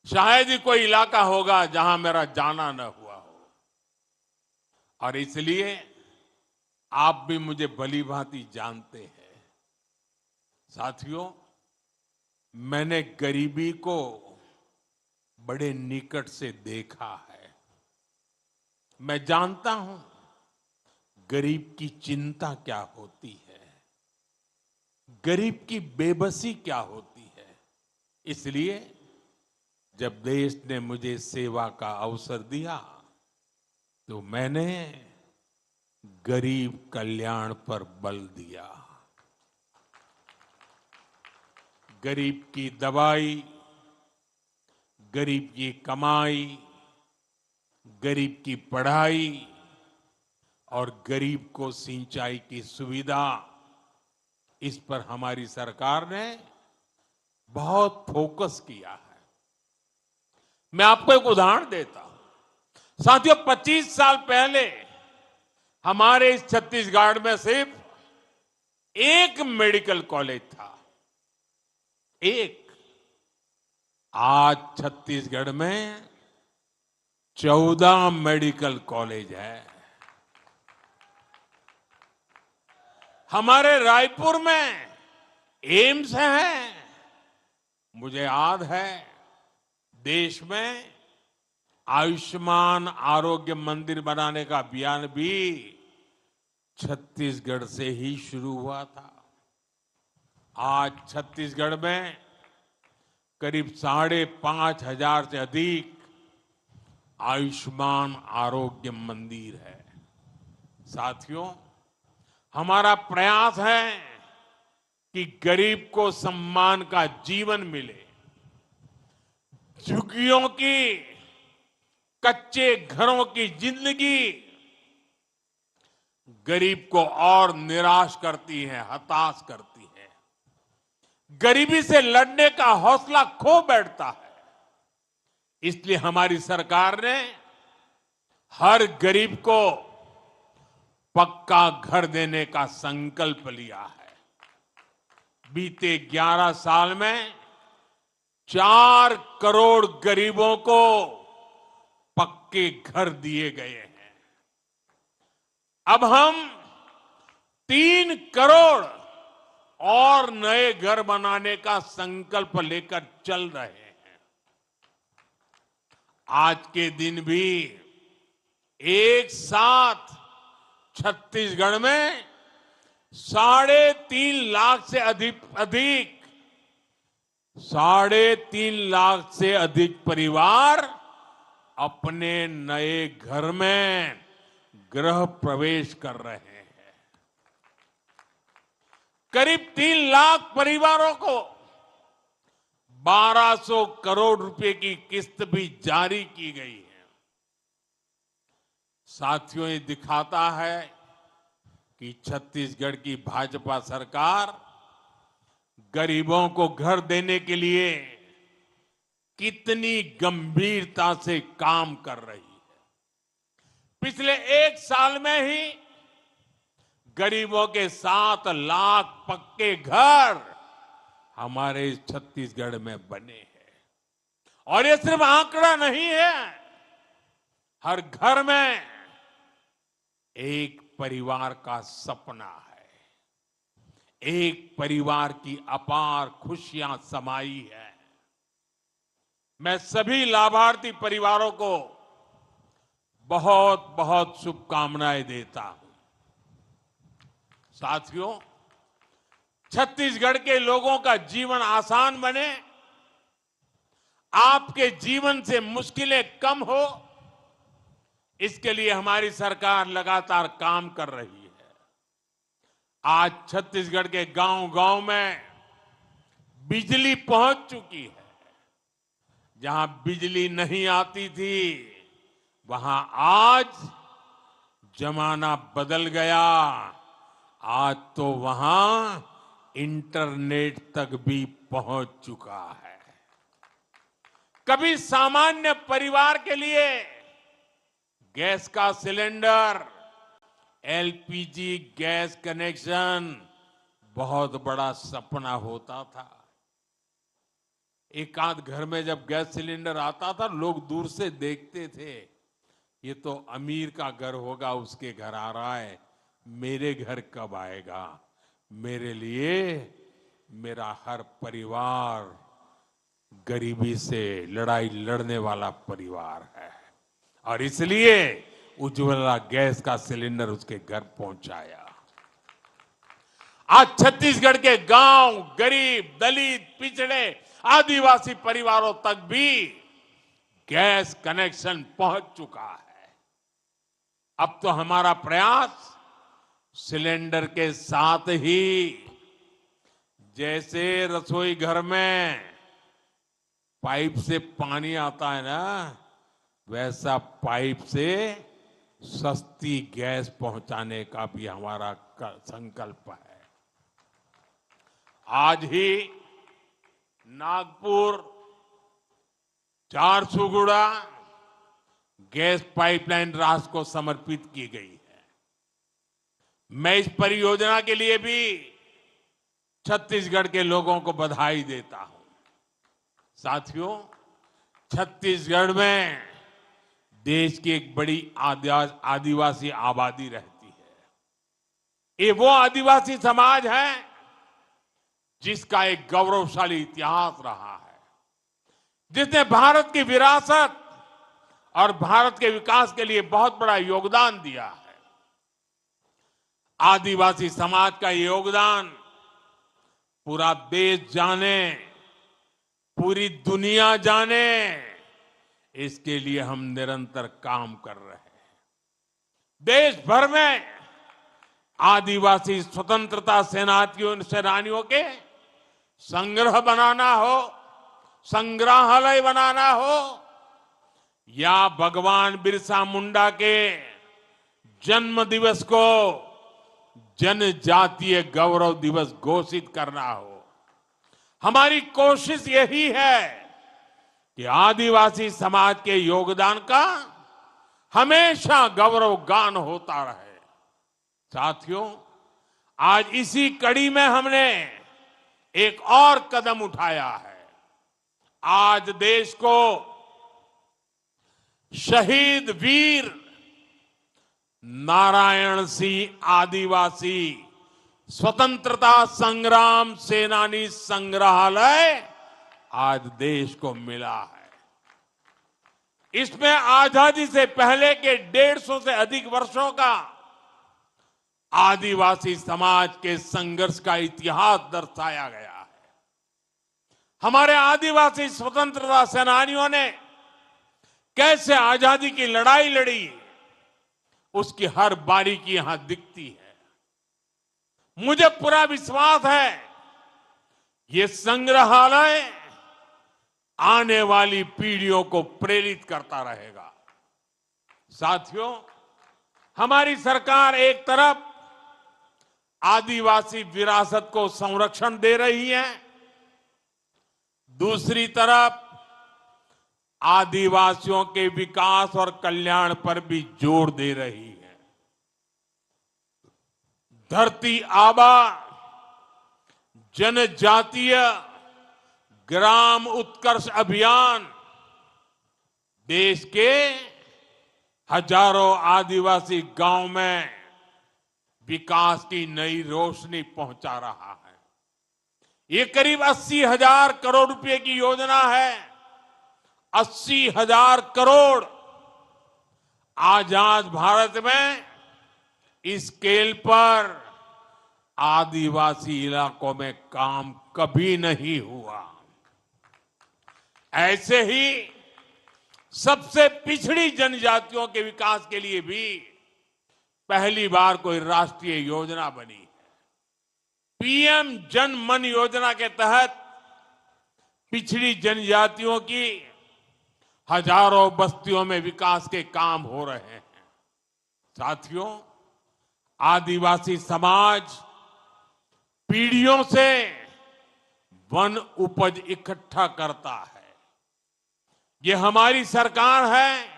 शायद ही कोई इलाका होगा जहां मेरा जाना न हुआ हो, और इसलिए आप भी मुझे भली भांति जानते हैं। साथियों, मैंने गरीबी को बड़े निकट से देखा है। मैं जानता हूं गरीब की चिंता क्या होती है, गरीब की बेबसी क्या होती है। इसलिए जब देश ने मुझे सेवा का अवसर दिया तो मैंने गरीब कल्याण पर बल दिया। गरीब की दवाई, गरीब की कमाई, गरीब की पढ़ाई और गरीब को सिंचाई की सुविधा, इस पर हमारी सरकार ने बहुत फोकस किया है। मैं आपको एक उदाहरण देता हूं। साथियों, 25 साल पहले हमारे इस छत्तीसगढ़ में सिर्फ एक मेडिकल कॉलेज था, एक। आज छत्तीसगढ़ में 14 मेडिकल कॉलेज है। हमारे रायपुर में एम्स है। मुझे याद है, देश में आयुष्मान आरोग्य मंदिर बनाने का अभियान भी छत्तीसगढ़ से ही शुरू हुआ था। आज छत्तीसगढ़ में करीब 5,500 से अधिक आयुष्मान आरोग्य मंदिर है। साथियों, हमारा प्रयास है कि गरीब को सम्मान का जीवन मिले, झुग्गियों की, कच्चे घरों की जिंदगी गरीब को और निराश करती है, हताश करती है। गरीबी से लड़ने का हौसला खो बैठता है। इसलिए हमारी सरकार ने हर गरीब को पक्का घर देने का संकल्प लिया है। बीते 11 साल में 4 करोड़ गरीबों को पक्के घर दिए गए हैं। अब हम 3 करोड़ और नए घर बनाने का संकल्प लेकर चल रहे हैं। आज के दिन भी एक साथ छत्तीसगढ़ में 3.5 लाख से अधिक 3.5 लाख से अधिक परिवार अपने नए घर में गृह प्रवेश कर रहे हैं। करीब 3 लाख परिवारों को 1200 करोड़ रुपए की किस्त भी जारी की गई है। साथियों, ये दिखाता है कि छत्तीसगढ़ की भाजपा सरकार गरीबों को घर देने के लिए कितनी गंभीरता से काम कर रही है। पिछले 1 साल में ही गरीबों के 7 लाख पक्के घर हमारे छत्तीसगढ़ में बने हैं। और ये सिर्फ आंकड़ा नहीं है, हर घर में एक परिवार का सपना है, एक परिवार की अपार खुशियां समाई है। मैं सभी लाभार्थी परिवारों को बहुत बहुत शुभकामनाएं देता हूं। साथियों, छत्तीसगढ़ के लोगों का जीवन आसान बने, आपके जीवन से मुश्किलें कम हो, इसके लिए हमारी सरकार लगातार काम कर रही है। आज छत्तीसगढ़ के गांव-गांव में बिजली पहुंच चुकी है। जहां बिजली नहीं आती थी, वहां आज जमाना बदल गया। आज तो वहां इंटरनेट तक भी पहुंच चुका है। कभी सामान्य परिवार के लिए गैस का सिलेंडर, एलपीजी गैस कनेक्शन बहुत बड़ा सपना होता था। एक आध घर में जब गैस सिलेंडर आता था, लोग दूर से देखते थे, ये तो अमीर का घर होगा, उसके घर आ रहा है, मेरे घर कब आएगा। मेरे लिए मेरा हर परिवार गरीबी से लड़ाई लड़ने वाला परिवार है, और इसलिए उज्ज्वला गैस का सिलेंडर उसके घर पहुंचाया। आज छत्तीसगढ़ के गांव, गरीब, दलित, पिछड़े, आदिवासी परिवारों तक भी गैस कनेक्शन पहुंच चुका है। अब तो हमारा प्रयास सिलेंडर के साथ ही, जैसे रसोई घर में पाइप से पानी आता है ना, वैसा पाइप से सस्ती गैस पहुंचाने का भी हमारा संकल्प है। आज ही नागपुर झारसुगुड़ा गैस पाइपलाइन राष्ट्र को समर्पित की गई है। मैं इस परियोजना के लिए भी छत्तीसगढ़ के लोगों को बधाई देता हूं। साथियों, छत्तीसगढ़ में देश की एक बड़ी आदिवासी आबादी रहती है। ये वो आदिवासी समाज है जिसका एक गौरवशाली इतिहास रहा है, जिसने भारत की विरासत और भारत के विकास के लिए बहुत बड़ा योगदान दिया है। आदिवासी समाज का योगदान पूरा देश जाने, पूरी दुनिया जाने, इसके लिए हम निरंतर काम कर रहे हैं। देश भर में आदिवासी स्वतंत्रता सेनानियों के संग्रह बनाना हो, संग्रहालय बनाना हो, या भगवान बिरसा मुंडा के जन्म दिवस को जनजातीय गौरव दिवस घोषित करना हो, हमारी कोशिश यही है कि आदिवासी समाज के योगदान का हमेशा गौरवगान होता रहे। साथियों, आज इसी कड़ी में हमने एक और कदम उठाया है। आज देश को शहीद वीर नारायण सिंह आदिवासी स्वतंत्रता संग्राम सेनानी संग्रहालय आज देश को मिला है। इसमें आजादी से पहले के 150 से अधिक वर्षों का आदिवासी समाज के संघर्ष का इतिहास दर्शाया गया है। हमारे आदिवासी स्वतंत्रता सेनानियों ने कैसे आजादी की लड़ाई लड़ी, उसकी हर बारीकी यहां दिखती है। मुझे पूरा विश्वास है ये संग्रहालय आने वाली पीढ़ियों को प्रेरित करता रहेगा। साथियों, हमारी सरकार एक तरफ आदिवासी विरासत को संरक्षण दे रही है, दूसरी तरफ आदिवासियों के विकास और कल्याण पर भी जोर दे रही है। धरती आबा जनजातीय ग्राम उत्कर्ष अभियान देश के हजारों आदिवासी गांव में विकास की नई रोशनी पहुंचा रहा है। ये करीब 80,000 करोड़ रुपए की योजना है। 80,000 करोड़ आजाद भारत में इस स्केल पर आदिवासी इलाकों में काम कभी नहीं हुआ। ऐसे ही सबसे पिछड़ी जनजातियों के विकास के लिए भी पहली बार कोई राष्ट्रीय योजना बनी है। पीएम जन मन योजना के तहत पिछड़ी जनजातियों की हजारों बस्तियों में विकास के काम हो रहे हैं। साथियों, आदिवासी समाज पीढ़ियों से वन उपज इकट्ठा करता है। ये हमारी सरकार है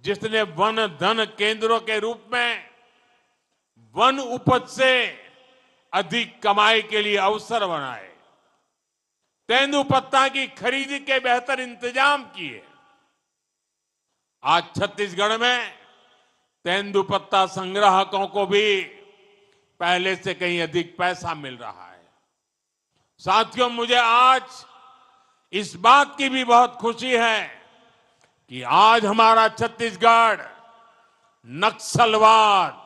जिसने वन धन केंद्रों के रूप में वन उपज से अधिक कमाई के लिए अवसर बनाए, तेंदुपत्ता की खरीदी के बेहतर इंतजाम किए। आज छत्तीसगढ़ में तेंदुपत्ता संग्राहकों को भी पहले से कहीं अधिक पैसा मिल रहा है। साथियों, मुझे आज इस बात की भी बहुत खुशी है कि आज हमारा छत्तीसगढ़ नक्सलवाद,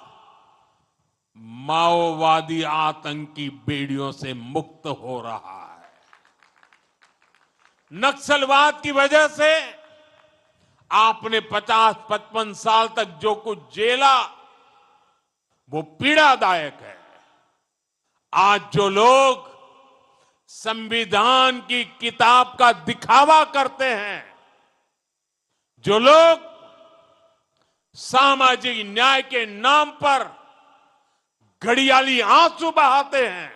माओवादी आतंकी बेड़ियों से मुक्त हो रहा है। नक्सलवाद की वजह से आपने 50-55 साल तक जो कुछ झेला वो पीड़ादायक है। आज जो लोग संविधान की किताब का दिखावा करते हैं, जो लोग सामाजिक न्याय के नाम पर घड़ियाली आंसू बहाते हैं,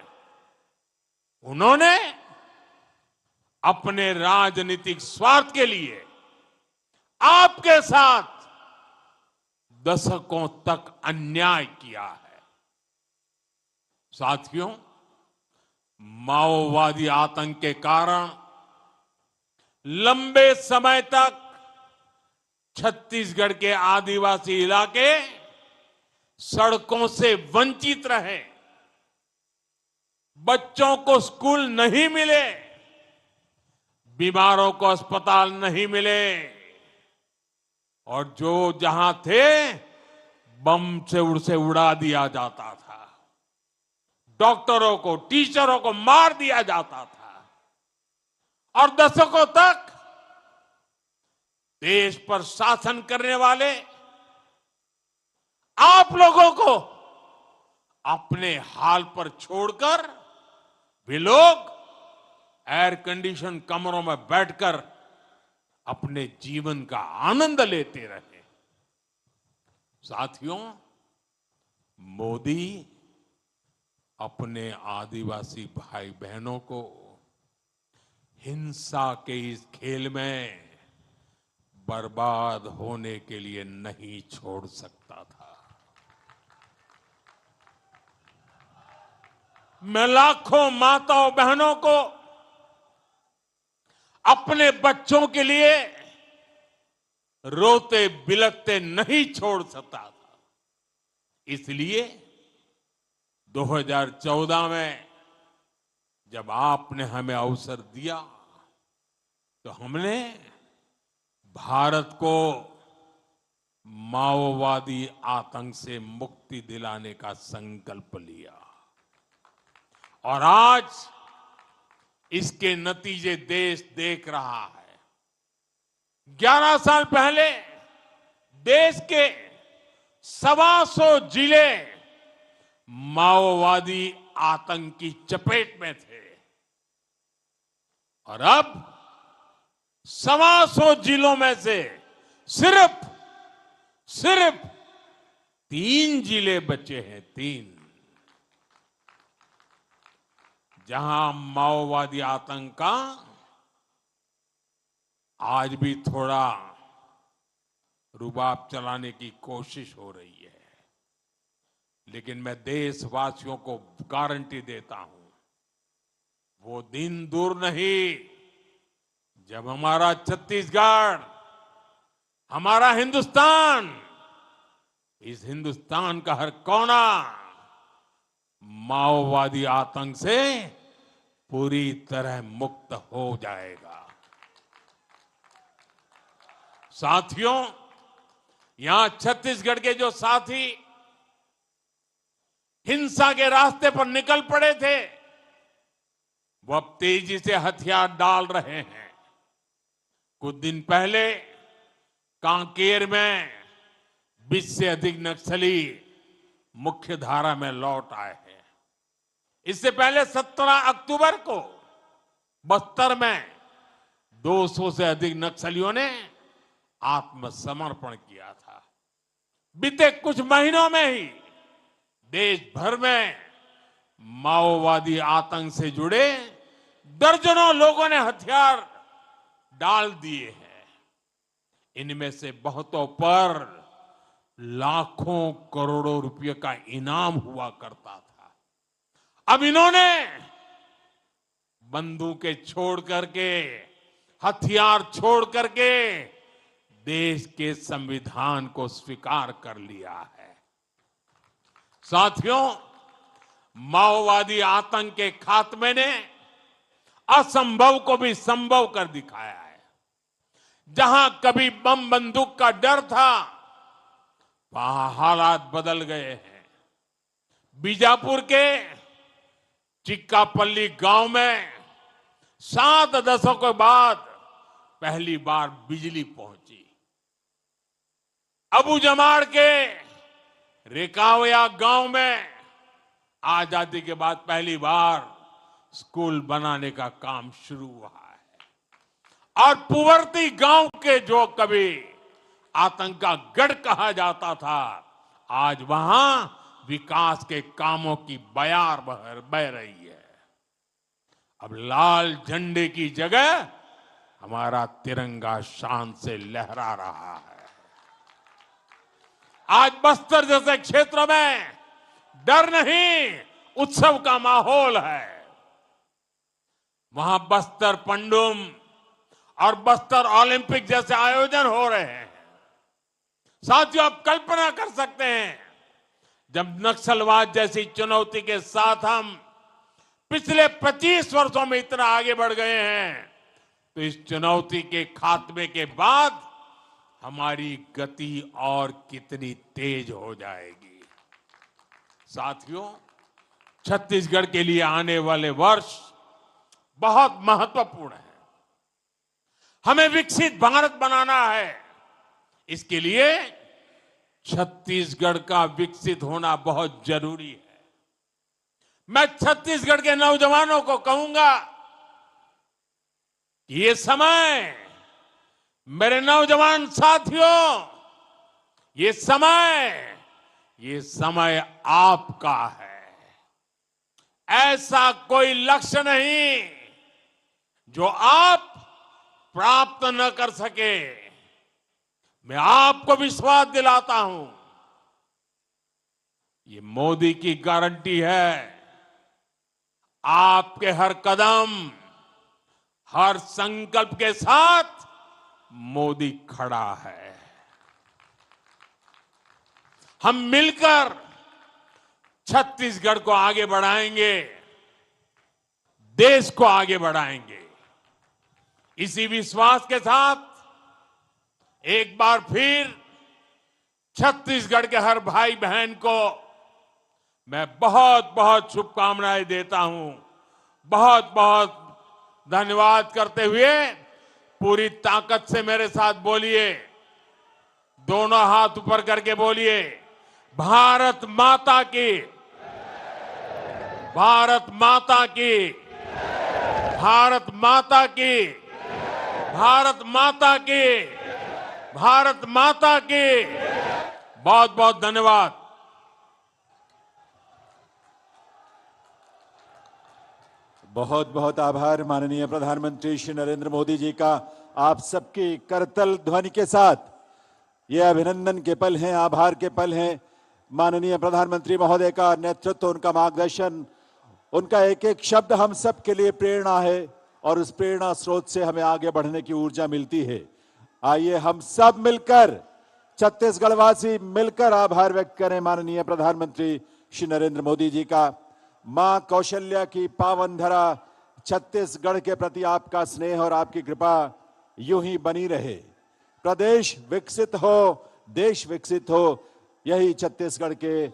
उन्होंने अपने राजनीतिक स्वार्थ के लिए आपके साथ दशकों तक अन्याय किया है। साथियों, माओवादी आतंक के कारण लंबे समय तक छत्तीसगढ़ के आदिवासी इलाके सड़कों से वंचित रहे, बच्चों को स्कूल नहीं मिले, बीमारों को अस्पताल नहीं मिले, और जो जहां थे बम से उड़ा दिया जाता था, डॉक्टरों को, टीचरों को मार दिया जाता था, और दशकों तक देश पर शासन करने वाले आप लोगों को अपने हाल पर छोड़कर वे लोग एयर कंडीशन कमरों में बैठकर अपने जीवन का आनंद लेते रहे। साथियों, मोदी अपने आदिवासी भाई बहनों को हिंसा के इस खेल में बर्बाद होने के लिए नहीं छोड़ सकता था। मैं लाखों माताओं बहनों को अपने बच्चों के लिए रोते बिलखते नहीं छोड़ सकता था। इसलिए 2014 में जब आपने हमें अवसर दिया तो हमने भारत को माओवादी आतंक से मुक्ति दिलाने का संकल्प लिया, और आज इसके नतीजे देश देख रहा है। 11 साल पहले देश के 125 जिले माओवादी आतंक की चपेट में थे, और अब 125 जिलों में से सिर्फ 3 जिले बचे हैं, 3, जहां माओवादी आतंक का आज भी थोड़ा रुबाब चलाने की कोशिश हो रही है। लेकिन मैं देशवासियों को गारंटी देता हूं, वो दिन दूर नहीं जब हमारा छत्तीसगढ़, हमारा हिंदुस्तान, इस हिंदुस्तान का हर कोना माओवादी आतंक से पूरी तरह मुक्त हो जाएगा। साथियों, यहां छत्तीसगढ़ के जो साथी हिंसा के रास्ते पर निकल पड़े थे, वो अब तेजी से हथियार डाल रहे हैं। कुछ दिन पहले कांकेर में 20 से अधिक नक्सली मुख्य धारा में लौट आए हैं। इससे पहले 17 अक्टूबर को बस्तर में 200 से अधिक नक्सलियों ने आत्मसमर्पण किया था। बीते कुछ महीनों में ही देश भर में माओवादी आतंक से जुड़े दर्जनों लोगों ने हथियार डाल दिए हैं। इनमें से बहुतों पर लाखों करोड़ों रुपए का इनाम हुआ करता था। अब इन्होंने बंदूकें छोड़ करके, हथियार छोड़ करके देश के संविधान को स्वीकार कर लिया है। साथियों, माओवादी आतंक के खात्मे ने असंभव को भी संभव कर दिखाया है। जहां कभी बम बंदूक का डर था, वहां हालात बदल गए हैं। बीजापुर के चिक्कापल्ली गांव में 7 दशकों बाद पहली बार बिजली पहुंची। अबूजमाड़ के रेकावया गांव में आजादी के बाद पहली बार स्कूल बनाने का काम शुरू हुआ है और पुवरती गांव के जो कभी आतंक का गढ़ कहा जाता था, आज वहां विकास के कामों की बयार बह रही है। अब लाल झंडे की जगह हमारा तिरंगा शान से लहरा रहा है। आज बस्तर जैसे क्षेत्र में डर नहीं, उत्सव का माहौल है। वहां बस्तर पंडुम और बस्तर ओलंपिक जैसे आयोजन हो रहे हैं। साथियों, आप कल्पना कर सकते हैं, जब नक्सलवाद जैसी चुनौती के साथ हम पिछले 25 वर्षों में इतना आगे बढ़ गए हैं, तो इस चुनौती के खात्मे के बाद हमारी गति और कितनी तेज हो जाएगी। साथियों, छत्तीसगढ़ के लिए आने वाले वर्ष बहुत महत्वपूर्ण है। हमें विकसित भारत बनाना है। इसके लिए छत्तीसगढ़ का विकसित होना बहुत जरूरी है। मैं छत्तीसगढ़ के नौजवानों को कहूंगा कि ये समय, मेरे नौजवान साथियों, ये समय आपका है। ऐसा कोई लक्ष्य नहीं जो आप प्राप्त न कर सके। मैं आपको विश्वास दिलाता हूं, ये मोदी की गारंटी है। आपके हर कदम, हर संकल्प के साथ मोदी खड़ा है। हम मिलकर छत्तीसगढ़ को आगे बढ़ाएंगे, देश को आगे बढ़ाएंगे। इसी विश्वास के साथ एक बार फिर छत्तीसगढ़ के हर भाई बहन को मैं बहुत बहुत शुभकामनाएं देता हूं। बहुत बहुत धन्यवाद करते हुए पूरी ताकत से मेरे साथ बोलिए, दोनों हाथ ऊपर करके बोलिए, भारत माता की, भारत माता की, भारत माता की, भारत माता की, भारत माता की। बहुत बहुत धन्यवाद। बहुत बहुत आभार माननीय प्रधानमंत्री श्री नरेंद्र मोदी जी का। आप सबकी करतल ध्वनि के साथ ये अभिनंदन के पल हैं, आभार के पल हैं। माननीय प्रधानमंत्री महोदय का नेतृत्व, उनका मार्गदर्शन, उनका एक एक शब्द हम सब के लिए प्रेरणा है और उस प्रेरणा स्रोत से हमें आगे बढ़ने की ऊर्जा मिलती है। आइए हम सब मिलकर, छत्तीसगढ़ वासी मिलकर आभार व्यक्त करें माननीय प्रधानमंत्री श्री नरेंद्र मोदी जी का। मां कौशल्या की पावन धरा छत्तीसगढ़ के प्रति आपका स्नेह और आपकी कृपा यूं ही बनी रहे। प्रदेश विकसित हो, देश विकसित हो, यही छत्तीसगढ़ के